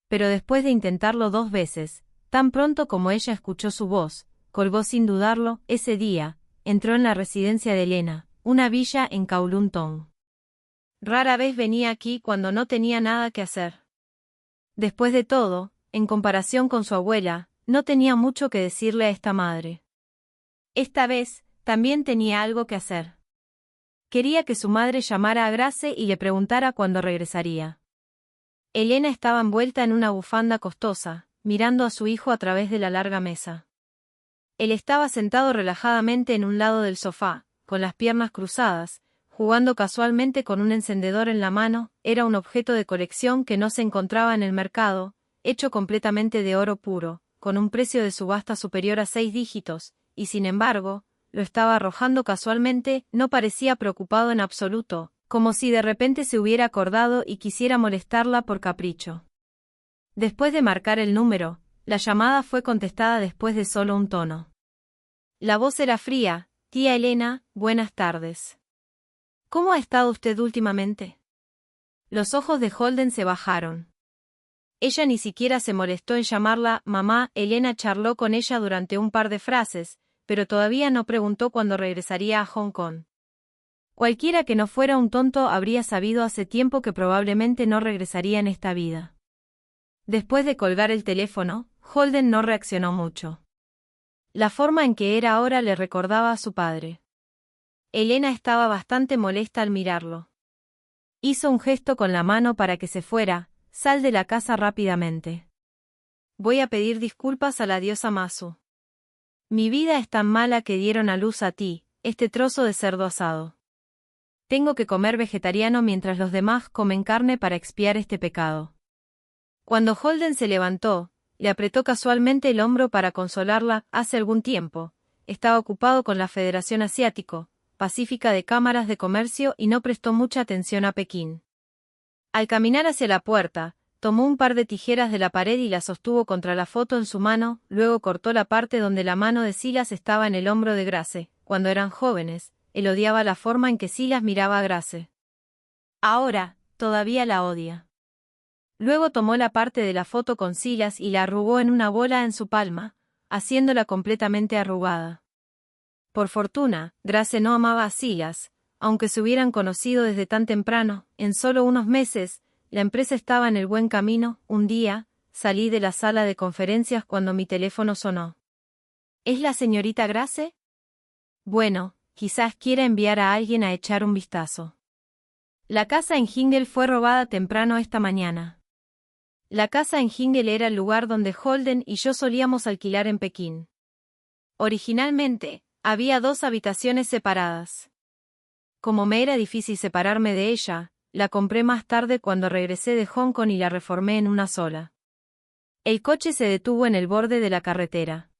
Pero después de intentarlo 2 veces, tan pronto como ella escuchó su voz, colgó sin dudarlo. Ese día, entró en la residencia de Elena, una villa en Kowloon Tong. Rara vez venía aquí cuando no tenía nada que hacer. Después de todo, en comparación con su abuela, no tenía mucho que decirle a esta madre. Esta vez, también tenía algo que hacer. Quería que su madre llamara a Grace y le preguntara cuándo regresaría. Elena estaba envuelta en una bufanda costosa, mirando a su hijo a través de la larga mesa. Él estaba sentado relajadamente en un lado del sofá, con las piernas cruzadas, jugando casualmente con un encendedor en la mano. Era un objeto de colección que no se encontraba en el mercado, hecho completamente de oro puro, con un precio de subasta superior a 6 dígitos, y sin embargo, lo estaba arrojando casualmente. No parecía preocupado en absoluto, como si de repente se hubiera acordado y quisiera molestarla por capricho. Después de marcar el número, la llamada fue contestada después de solo un tono. La voz era fría. Tía Elena, buenas tardes. ¿Cómo ha estado usted últimamente? Los ojos de Holden se bajaron. Ella ni siquiera se molestó en llamarla mamá. Elena charló con ella durante un par de frases, pero todavía no preguntó cuándo regresaría a Hong Kong. Cualquiera que no fuera un tonto habría sabido hace tiempo que probablemente no regresaría en esta vida. Después de colgar el teléfono, Holden no reaccionó mucho. La forma en que era ahora le recordaba a su padre. Elena estaba bastante molesta al mirarlo. Hizo un gesto con la mano para que se fuera. Sal de la casa rápidamente. Voy a pedir disculpas a la diosa Masu. Mi vida es tan mala que dieron a luz a ti, este trozo de cerdo asado. Tengo que comer vegetariano mientras los demás comen carne para expiar este pecado. Cuando Holden se levantó, le apretó casualmente el hombro para consolarla. Hace algún tiempo, estaba ocupado con la Federación Asiático-Pacífica de Cámaras de Comercio y no prestó mucha atención a Pekín. Al caminar hacia la puerta, tomó un par de tijeras de la pared y las sostuvo contra la foto en su mano, luego cortó la parte donde la mano de Silas estaba en el hombro de Grace. Cuando eran jóvenes, él odiaba la forma en que Silas miraba a Grace. Ahora, todavía la odia. Luego tomó la parte de la foto con Silas y la arrugó en una bola en su palma, haciéndola completamente arrugada. Por fortuna, Grace no amaba a Silas, aunque se hubieran conocido desde tan temprano. En solo unos meses, la empresa estaba en el buen camino. Un día, salí de la sala de conferencias cuando mi teléfono sonó. ¿Es la señorita Grace? Bueno, quizás quiera enviar a alguien a echar un vistazo. La casa en Hingle fue robada temprano esta mañana. La casa en Hingle era el lugar donde Holden y yo solíamos alquilar en Pekín. Originalmente, había 2 habitaciones separadas. Como me era difícil separarme de ella, la compré más tarde cuando regresé de Hong Kong y la reformé en una sola. El coche se detuvo en el borde de la carretera.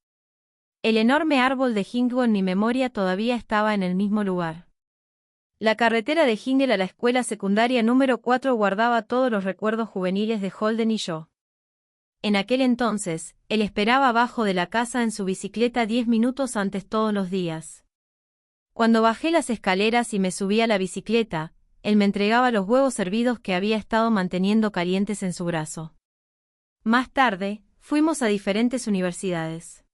El enorme árbol de Hingle en mi memoria todavía estaba en el mismo lugar. La carretera de Hingle a la escuela secundaria número 4 guardaba todos los recuerdos juveniles de Holden y yo. En aquel entonces, él esperaba abajo de la casa en su bicicleta 10 minutos antes todos los días. Cuando bajé las escaleras y me subí a la bicicleta, él me entregaba los huevos hervidos que había estado manteniendo calientes en su brazo. Más tarde, fuimos a diferentes universidades.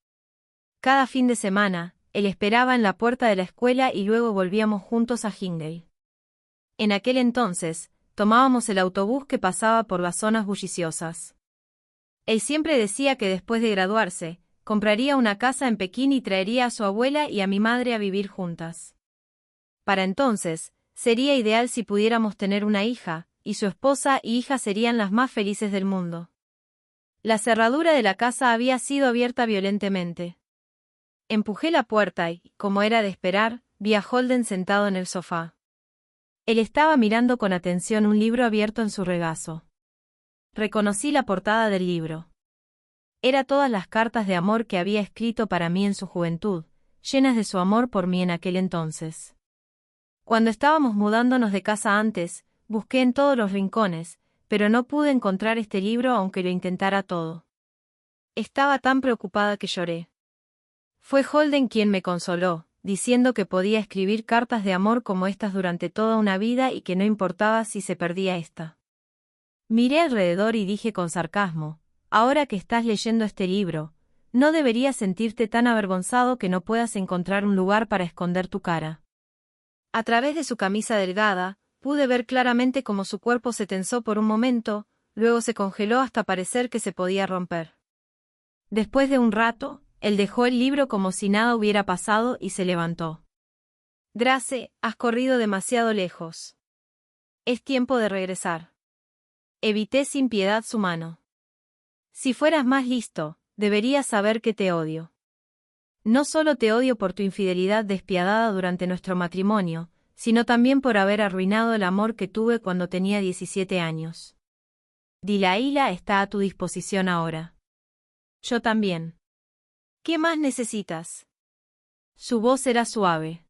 Cada fin de semana, él esperaba en la puerta de la escuela y luego volvíamos juntos a Hingle. En aquel entonces, tomábamos el autobús que pasaba por las zonas bulliciosas. Él siempre decía que después de graduarse, compraría una casa en Pekín y traería a su abuela y a mi madre a vivir juntas. Para entonces, sería ideal si pudiéramos tener una hija, y su esposa y hija serían las más felices del mundo. La cerradura de la casa había sido abierta violentemente. Empujé la puerta y, como era de esperar, vi a Holden sentado en el sofá. Él estaba mirando con atención un libro abierto en su regazo. Reconocí la portada del libro. Era todas las cartas de amor que había escrito para mí en su juventud, llenas de su amor por mí en aquel entonces. Cuando estábamos mudándonos de casa antes, busqué en todos los rincones, pero no pude encontrar este libro aunque lo intentara todo. Estaba tan preocupada que lloré. Fue Holden quien me consoló, diciendo que podía escribir cartas de amor como estas durante toda una vida y que no importaba si se perdía esta. Miré alrededor y dije con sarcasmo, ahora que estás leyendo este libro, no deberías sentirte tan avergonzado que no puedas encontrar un lugar para esconder tu cara. A través de su camisa delgada, pude ver claramente cómo su cuerpo se tensó por un momento, luego se congeló hasta parecer que se podía romper. Después de un rato, él dejó el libro como si nada hubiera pasado y se levantó. Grace, has corrido demasiado lejos. Es tiempo de regresar. Evité sin piedad su mano. Si fueras más listo, deberías saber que te odio. No solo te odio por tu infidelidad despiadada durante nuestro matrimonio, sino también por haber arruinado el amor que tuve cuando tenía 17 años. Delilah está a tu disposición ahora. Yo también. ¿Qué más necesitas? Su voz era suave.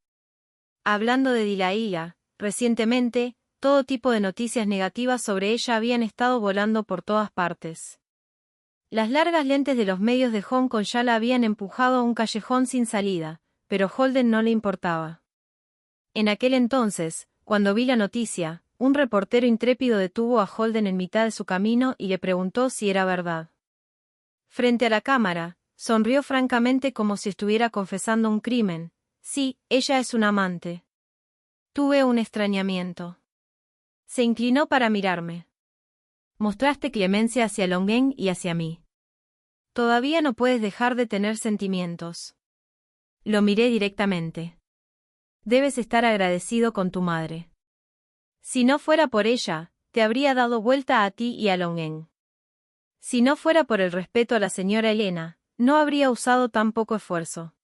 Hablando de Delilah, recientemente, todo tipo de noticias negativas sobre ella habían estado volando por todas partes. Las largas lentes de los medios de Hong Kong ya la habían empujado a un callejón sin salida, pero Holden no le importaba. En aquel entonces, cuando vi la noticia, un reportero intrépido detuvo a Holden en mitad de su camino y le preguntó si era verdad. Frente a la cámara, sonrió francamente como si estuviera confesando un crimen. Sí, ella es un amante. Tuve un extrañamiento. Se inclinó para mirarme. Mostraste clemencia hacia Longgen y hacia mí. Todavía no puedes dejar de tener sentimientos. Lo miré directamente. Debes estar agradecido con tu madre. Si no fuera por ella, te habría dado vuelta a ti y a Longgen. Si no fuera por el respeto a la señora Elena, no habría usado tan poco esfuerzo.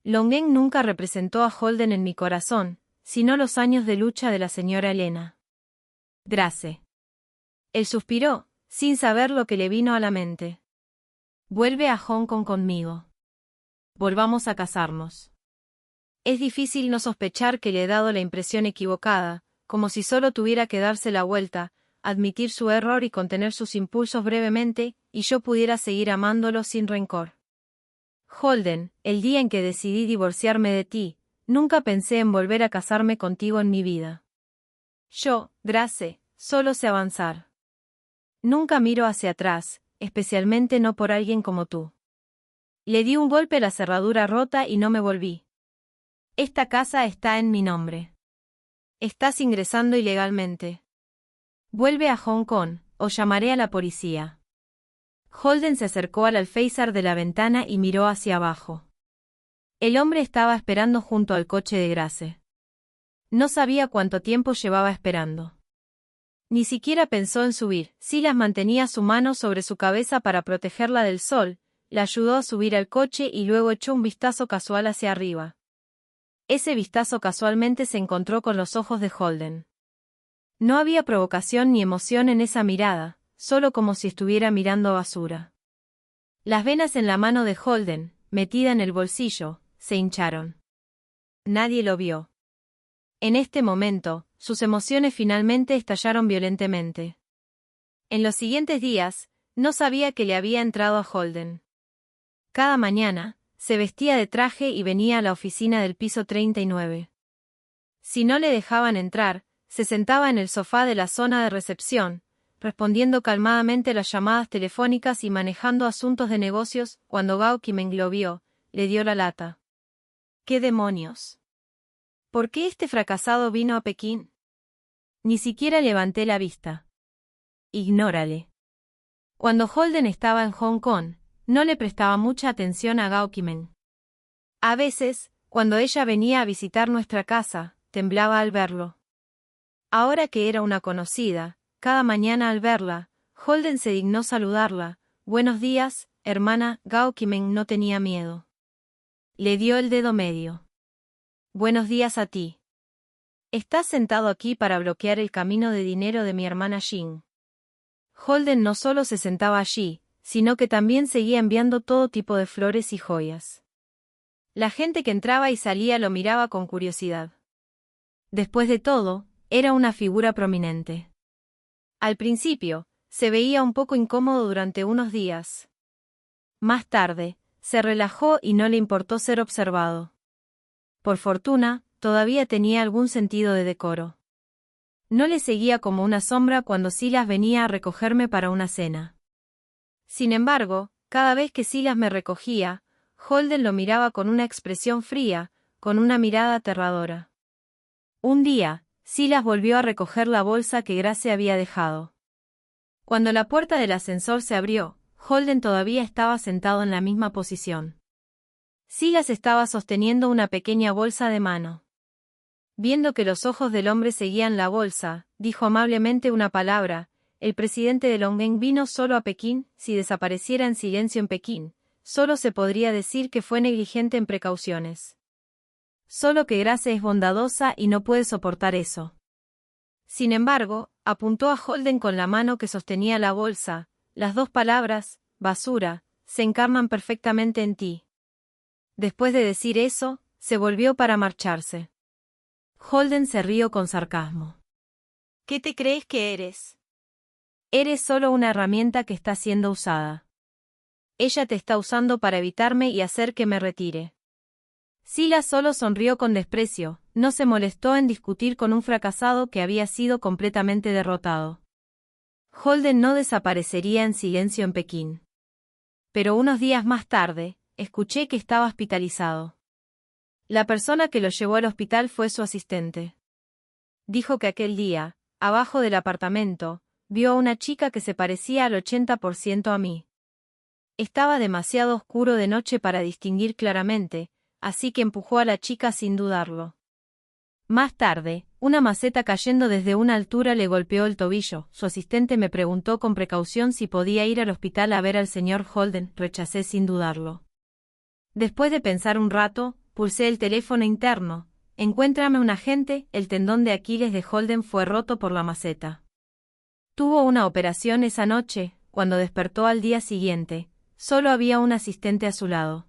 Longgen nunca representó a Holden en mi corazón, sino los años de lucha de la señora Elena. Grace. Él suspiró, sin saber lo que le vino a la mente. Vuelve a Hong Kong conmigo. Volvamos a casarnos. Es difícil no sospechar que le he dado la impresión equivocada, como si solo tuviera que darse la vuelta, admitir su error y contener sus impulsos brevemente, y yo pudiera seguir amándolo sin rencor. Holden, el día en que decidí divorciarme de ti, nunca pensé en volver a casarme contigo en mi vida. Yo, Grace, solo sé avanzar. Nunca miro hacia atrás, especialmente no por alguien como tú. Le di un golpe a la cerradura rota y no me volví. Esta casa está en mi nombre. Estás ingresando ilegalmente. Vuelve a Hong Kong, o llamaré a la policía. Holden se acercó al alféizar de la ventana y miró hacia abajo. El hombre estaba esperando junto al coche de Grace. No sabía cuánto tiempo llevaba esperando. Ni siquiera pensó en subir. Silas mantenía su mano sobre su cabeza para protegerla del sol, la ayudó a subir al coche y luego echó un vistazo casual hacia arriba. Ese vistazo casualmente se encontró con los ojos de Holden. No había provocación ni emoción en esa mirada, solo como si estuviera mirando basura. Las venas en la mano de Holden, metida en el bolsillo, se hincharon. Nadie lo vio. En este momento, sus emociones finalmente estallaron violentemente. En los siguientes días, no sabía que le había entrado a Holden. Cada mañana, se vestía de traje y venía a la oficina del piso 39. Si no le dejaban entrar, se sentaba en el sofá de la zona de recepción, respondiendo calmadamente las llamadas telefónicas y manejando asuntos de negocios. Cuando Gao Qimeng lo vio, le dio la lata. ¿Qué demonios? ¿Por qué este fracasado vino a Pekín? Ni siquiera levanté la vista. Ignórale. Cuando Holden estaba en Hong Kong, no le prestaba mucha atención a Gao Qimeng. A veces, cuando ella venía a visitar nuestra casa, temblaba al verlo. Ahora que era una conocida, cada mañana al verla, Holden se dignó saludarla. Buenos días, hermana. Gao Qimeng no tenía miedo. Le dio el dedo medio. Buenos días a ti. Estás sentado aquí para bloquear el camino de dinero de mi hermana Jing. Holden no solo se sentaba allí, sino que también seguía enviando todo tipo de flores y joyas. La gente que entraba y salía lo miraba con curiosidad. Después de todo, era una figura prominente. Al principio, se veía un poco incómodo durante unos días. Más tarde, se relajó y no le importó ser observado. Por fortuna, todavía tenía algún sentido de decoro. No le seguía como una sombra cuando Silas venía a recogerme para una cena. Sin embargo, cada vez que Silas me recogía, Holden lo miraba con una expresión fría, con una mirada aterradora. Un día, Silas volvió a recoger la bolsa que Grace había dejado. Cuando la puerta del ascensor se abrió, Holden todavía estaba sentado en la misma posición. Silas estaba sosteniendo una pequeña bolsa de mano. Viendo que los ojos del hombre seguían la bolsa, dijo amablemente una palabra. El presidente de Longheng vino solo a Pekín. Si desapareciera en silencio en Pekín, solo se podría decir que fue negligente en precauciones. Solo que Grace es bondadosa y no puede soportar eso. Sin embargo, apuntó a Holden con la mano que sostenía la bolsa. Las dos palabras, basura, se encarnan perfectamente en ti. Después de decir eso, se volvió para marcharse. Holden se rió con sarcasmo. ¿Qué te crees que eres? Eres solo una herramienta que está siendo usada. Ella te está usando para evitarme y hacer que me retire. Silas solo sonrió con desprecio, no se molestó en discutir con un fracasado que había sido completamente derrotado. Holden no desaparecería en silencio en Pekín. Pero unos días más tarde, escuché que estaba hospitalizado. La persona que lo llevó al hospital fue su asistente. Dijo que aquel día, abajo del apartamento, vio a una chica que se parecía al 80% a mí. Estaba demasiado oscuro de noche para distinguir claramente, así que empujó a la chica sin dudarlo. Más tarde, una maceta cayendo desde una altura le golpeó el tobillo. Su asistente me preguntó con precaución si podía ir al hospital a ver al señor Holden. Rechacé sin dudarlo. Después de pensar un rato, pulsé el teléfono interno. Encuéntrame un agente. El tendón de Aquiles de Holden fue roto por la maceta. Tuvo una operación esa noche. Cuando despertó al día siguiente, solo había un asistente a su lado.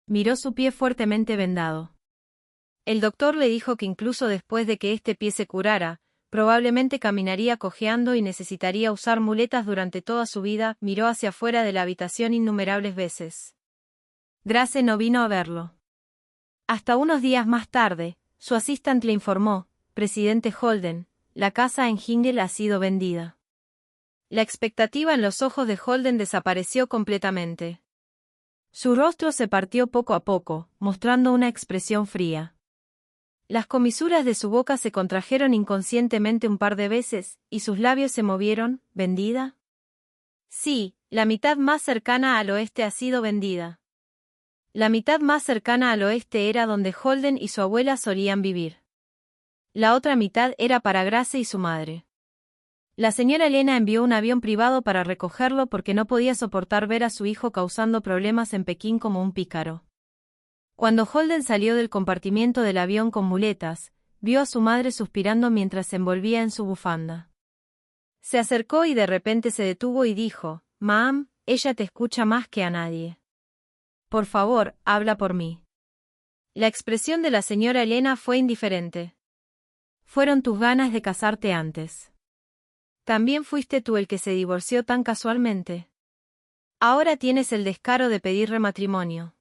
Miró su pie fuertemente vendado. El doctor le dijo que incluso después de que este pie se curara, probablemente caminaría cojeando y necesitaría usar muletas durante toda su vida. Miró hacia afuera de la habitación innumerables veces. Grace no vino a verlo. Hasta unos días más tarde, su asistente le informó: Presidente Holden, la casa en Hingle ha sido vendida. La expectativa en los ojos de Holden desapareció completamente. Su rostro se partió poco a poco, mostrando una expresión fría. Las comisuras de su boca se contrajeron inconscientemente un par de veces, y sus labios se movieron. ¿Vendida? Sí, la mitad más cercana al oeste ha sido vendida. La mitad más cercana al oeste era donde Holden y su abuela solían vivir. La otra mitad era para Grace y su madre. La señora Elena envió un avión privado para recogerlo porque no podía soportar ver a su hijo causando problemas en Pekín como un pícaro. Cuando Holden salió del compartimiento del avión con muletas, vio a su madre suspirando mientras se envolvía en su bufanda. Se acercó y de repente se detuvo y dijo: «Ma'am, ella te escucha más que a nadie. Por favor, habla por mí». La expresión de la señora Elena fue indiferente. «Fueron tus ganas de casarte antes. También fuiste tú el que se divorció tan casualmente. Ahora tienes el descaro de pedir matrimonio.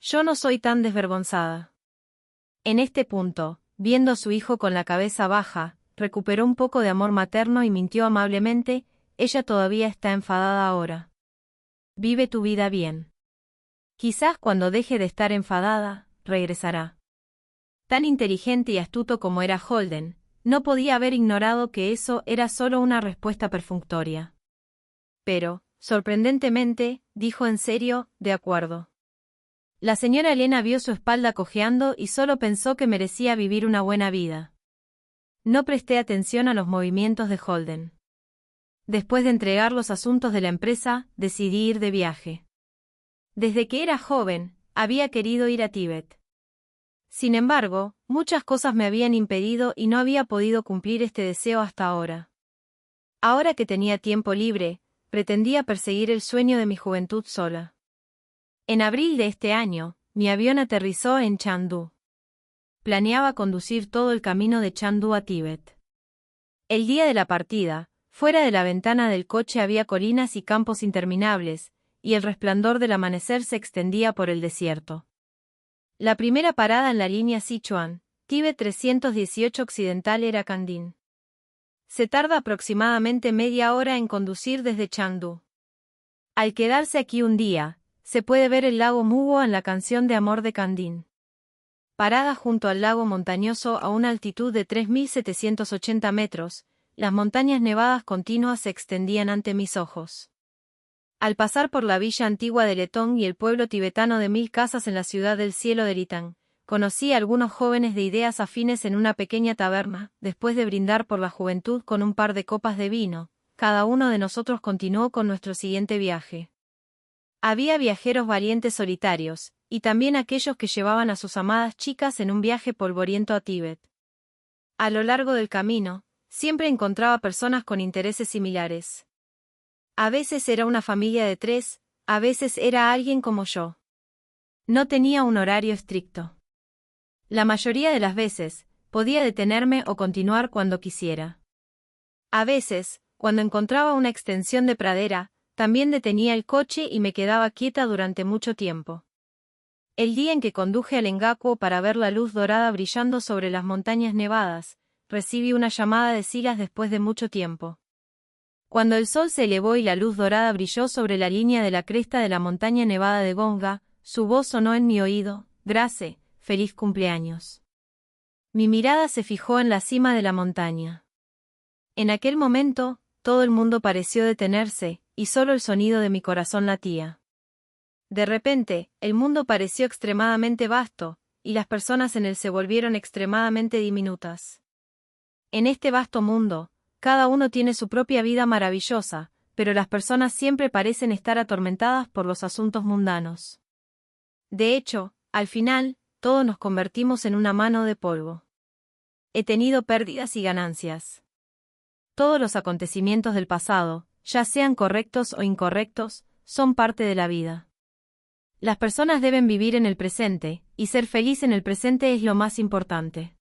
Yo no soy tan desvergonzada». En este punto, viendo a su hijo con la cabeza baja, recuperó un poco de amor materno y mintió amablemente: «Ella todavía está enfadada ahora. Vive tu vida bien. Quizás cuando deje de estar enfadada, regresará». Tan inteligente y astuto como era Holden, no podía haber ignorado que eso era solo una respuesta perfunctoria. Pero, sorprendentemente, dijo en serio: «De acuerdo». La señora Elena vio su espalda cojeando y solo pensó que merecía vivir una buena vida. No presté atención a los movimientos de Holden. Después de entregar los asuntos de la empresa, decidí ir de viaje. Desde que era joven, había querido ir a Tíbet. Sin embargo, muchas cosas me habían impedido y no había podido cumplir este deseo hasta ahora. Ahora que tenía tiempo libre, pretendía perseguir el sueño de mi juventud sola. En abril de este año, mi avión aterrizó en Chengdu. Planeaba conducir todo el camino de Chengdu a Tíbet. El día de la partida, fuera de la ventana del coche había colinas y campos interminables, y el resplandor del amanecer se extendía por el desierto. La primera parada en la línea Sichuan, Tíbet 318 Occidental era Kandin. Se tarda aproximadamente media hora en conducir desde Chengdu. Al quedarse aquí un día, se puede ver el lago Mugo en la canción de amor de Kandin. Parada junto al lago montañoso a una altitud de 3.780 metros, las montañas nevadas continuas se extendían ante mis ojos. Al pasar por la villa antigua de Letón y el pueblo tibetano de 1000 casas en la ciudad del cielo de Ritang, conocí a algunos jóvenes de ideas afines en una pequeña taberna. Después de brindar por la juventud con un par de copas de vino, cada uno de nosotros continuó con nuestro siguiente viaje. Había viajeros valientes solitarios, y también aquellos que llevaban a sus amadas chicas en un viaje polvoriento a Tíbet. A lo largo del camino, siempre encontraba personas con intereses similares. A veces era una familia de 3, a veces era alguien como yo. No tenía un horario estricto. La mayoría de las veces, podía detenerme o continuar cuando quisiera. A veces, cuando encontraba una extensión de pradera, también detenía el coche y me quedaba quieta durante mucho tiempo. El día en que conduje al Engaku para ver la luz dorada brillando sobre las montañas nevadas, recibí una llamada de Silas después de mucho tiempo. Cuando el sol se elevó y la luz dorada brilló sobre la línea de la cresta de la montaña nevada de Gonga, su voz sonó en mi oído: «Grace, feliz cumpleaños». Mi mirada se fijó en la cima de la montaña. En aquel momento, todo el mundo pareció detenerse, y solo el sonido de mi corazón latía. De repente, el mundo pareció extremadamente vasto, y las personas en él se volvieron extremadamente diminutas. En este vasto mundo, cada uno tiene su propia vida maravillosa, pero las personas siempre parecen estar atormentadas por los asuntos mundanos. De hecho, al final, todos nos convertimos en una mano de polvo. He tenido pérdidas y ganancias. Todos los acontecimientos del pasado, ya sean correctos o incorrectos, son parte de la vida. Las personas deben vivir en el presente, y ser feliz en el presente es lo más importante.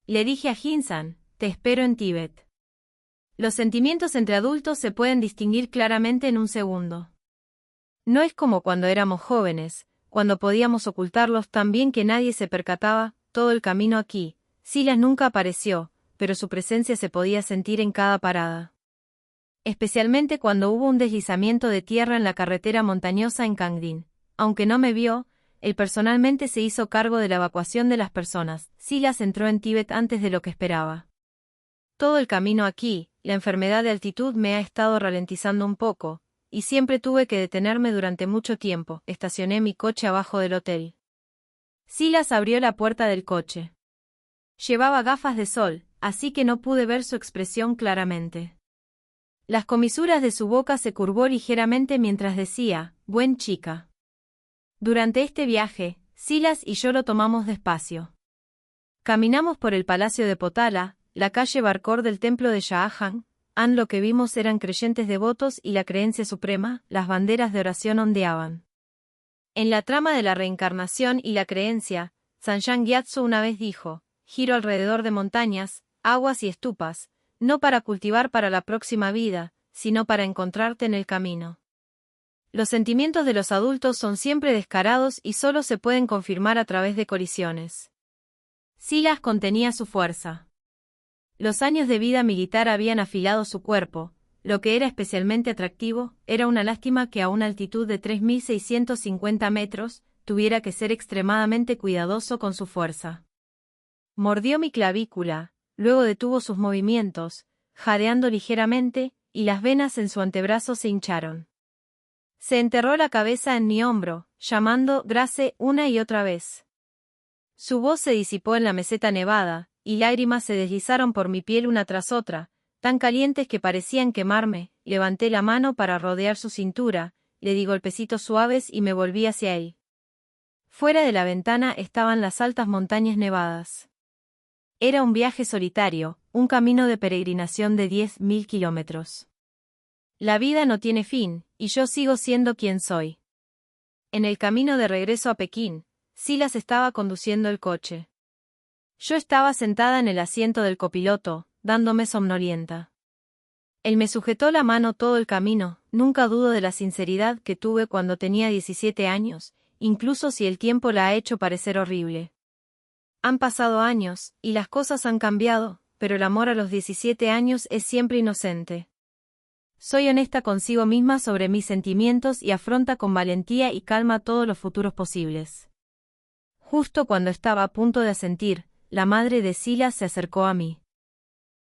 Le dije a Hinsan: te espero en Tíbet. Los sentimientos entre adultos se pueden distinguir claramente en un segundo. No es como cuando éramos jóvenes, cuando podíamos ocultarlos tan bien que nadie se percataba. Todo el camino aquí, Silas nunca apareció, pero su presencia se podía sentir en cada parada. Especialmente cuando hubo un deslizamiento de tierra en la carretera montañosa en Kangdin. Aunque no me vio, él personalmente se hizo cargo de la evacuación de las personas. Silas entró en Tíbet antes de lo que esperaba. Todo el camino aquí, la enfermedad de altitud me ha estado ralentizando un poco, y siempre tuve que detenerme durante mucho tiempo. Estacioné mi coche abajo del hotel. Silas abrió la puerta del coche. Llevaba gafas de sol, así que no pude ver su expresión claramente. Las comisuras de su boca se curvó ligeramente mientras decía, «Buen chica». Durante este viaje, Silas y yo lo tomamos despacio. Caminamos por el palacio de Potala, la calle Barkor del templo de Shah Jahan. Lo que vimos eran creyentes devotos y la creencia suprema, las banderas de oración ondeaban. En la trama de la reencarnación y la creencia, Sanjang Gyatso una vez dijo, giro alrededor de montañas, aguas y estupas, no para cultivar para la próxima vida, sino para encontrarte en el camino. Los sentimientos de los adultos son siempre descarados y solo se pueden confirmar a través de colisiones. Silas contenía su fuerza. Los años de vida militar habían afilado su cuerpo. Lo que era especialmente atractivo, era una lástima que a una altitud de 3.650 metros, tuviera que ser extremadamente cuidadoso con su fuerza. Mordió mi clavícula, luego detuvo sus movimientos, jadeando ligeramente, y las venas en su antebrazo se hincharon. Se enterró la cabeza en mi hombro, llamando «Grace» una y otra vez. Su voz se disipó en la meseta nevada, y lágrimas se deslizaron por mi piel una tras otra, tan calientes que parecían quemarme. Levanté la mano para rodear su cintura, le di golpecitos suaves y me volví hacia él. Fuera de la ventana estaban las altas montañas nevadas. Era un viaje solitario, un camino de peregrinación de 10.000 kilómetros. La vida no tiene fin, y yo sigo siendo quien soy. En el camino de regreso a Pekín, Silas estaba conduciendo el coche. Yo estaba sentada en el asiento del copiloto, dándome somnolienta. Él me sujetó la mano todo el camino. Nunca dudo de la sinceridad que tuve cuando tenía 17 años, incluso si el tiempo la ha hecho parecer horrible. Han pasado años, y las cosas han cambiado, pero el amor a los 17 años es siempre inocente. Soy honesta consigo misma sobre mis sentimientos y afronta con valentía y calma todos los futuros posibles. Justo cuando estaba a punto de asentir, la madre de Silas se acercó a mí.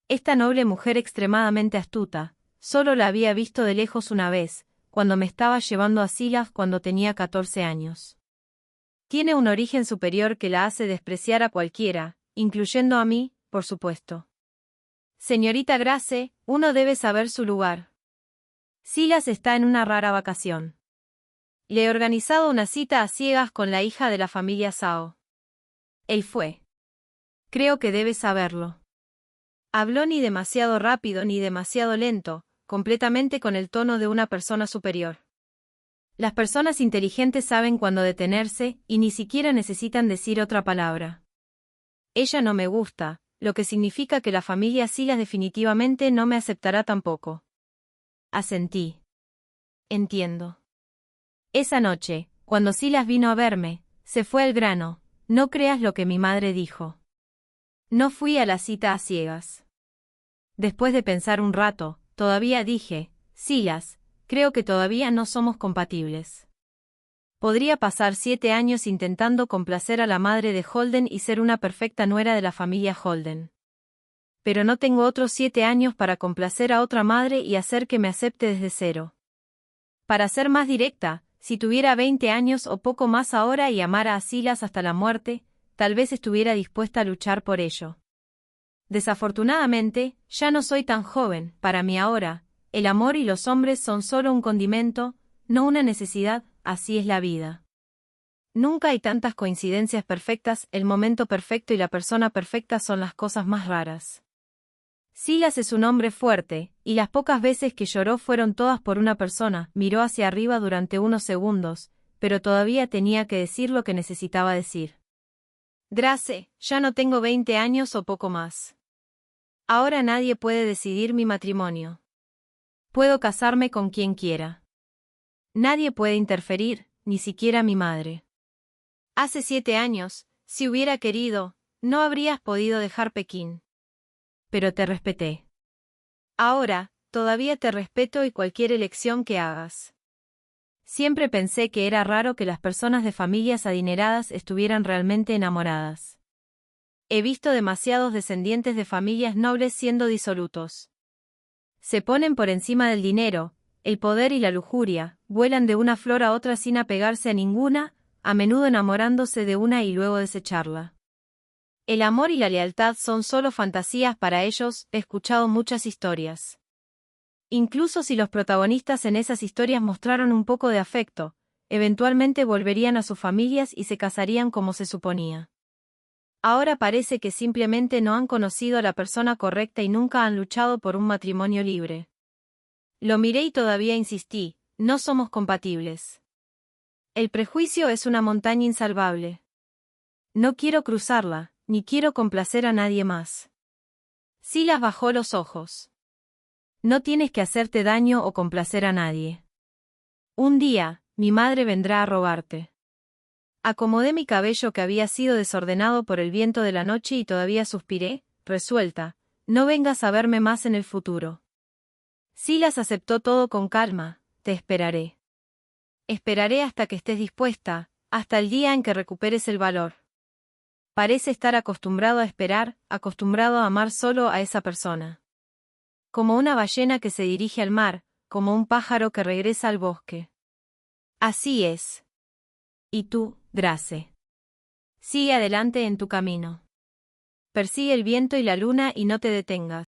Esta noble mujer extremadamente astuta, solo la había visto de lejos una vez, cuando me estaba llevando a Silas cuando tenía 14 años. Tiene un origen superior que la hace despreciar a cualquiera, incluyendo a mí, por supuesto. Señorita Grace, uno debe saber su lugar. Silas está en una rara vacación. Le he organizado una cita a ciegas con la hija de la familia Zhao. Él fue. Creo que debes saberlo. Habló ni demasiado rápido ni demasiado lento, completamente con el tono de una persona superior. Las personas inteligentes saben cuándo detenerse y ni siquiera necesitan decir otra palabra. Ella no me gusta, lo que significa que la familia Silas definitivamente no me aceptará tampoco. Asentí. Entiendo. Esa noche, cuando Silas vino a verme, se fue al grano. No creas lo que mi madre dijo. No fui a la cita a ciegas. Después de pensar un rato, todavía dije, Silas, creo que todavía no somos compatibles. Podría pasar 7 años intentando complacer a la madre de Holden y ser una perfecta nuera de la familia Holden. Pero no tengo otros 7 años para complacer a otra madre y hacer que me acepte desde cero. Para ser más directa, si tuviera 20 años o poco más ahora y amara a Silas hasta la muerte, tal vez estuviera dispuesta a luchar por ello. Desafortunadamente, ya no soy tan joven. Para mí ahora, el amor y los hombres son solo un condimento, no una necesidad. Así es la vida. Nunca hay tantas coincidencias perfectas. El momento perfecto y la persona perfecta son las cosas más raras. Silas es un hombre fuerte, y las pocas veces que lloró fueron todas por una persona. Miró hacia arriba durante unos segundos, pero todavía tenía que decir lo que necesitaba decir. Grace, ya no tengo 20 años o poco más. Ahora nadie puede decidir mi matrimonio. Puedo casarme con quien quiera. Nadie puede interferir, ni siquiera mi madre. Hace 7 años, si hubiera querido, no habrías podido dejar Pekín. Pero te respeté. Ahora, todavía te respeto y cualquier elección que hagas. Siempre pensé que era raro que las personas de familias adineradas estuvieran realmente enamoradas. He visto demasiados descendientes de familias nobles siendo disolutos. Se ponen por encima del dinero, el poder y la lujuria, vuelan de una flor a otra sin apegarse a ninguna, a menudo enamorándose de una y luego desecharla. El amor y la lealtad son solo fantasías para ellos, he escuchado muchas historias. Incluso si los protagonistas en esas historias mostraron un poco de afecto, eventualmente volverían a sus familias y se casarían como se suponía. Ahora parece que simplemente no han conocido a la persona correcta y nunca han luchado por un matrimonio libre. Lo miré y todavía insistí, no somos compatibles. El prejuicio es una montaña insalvable. No quiero cruzarla, ni quiero complacer a nadie más. Silas bajó los ojos. No tienes que hacerte daño o complacer a nadie. Un día, mi madre vendrá a robarte. Acomodé mi cabello que había sido desordenado por el viento de la noche y todavía suspiré, resuelta, no vengas a verme más en el futuro. Silas aceptó todo con calma, te esperaré. Esperaré hasta que estés dispuesta, hasta el día en que recuperes el valor. Parece estar acostumbrado a esperar, acostumbrado a amar solo a esa persona. Como una ballena que se dirige al mar, como un pájaro que regresa al bosque. Así es. Y tú, Drace. Sigue adelante en tu camino. Persigue el viento y la luna y no te detengas.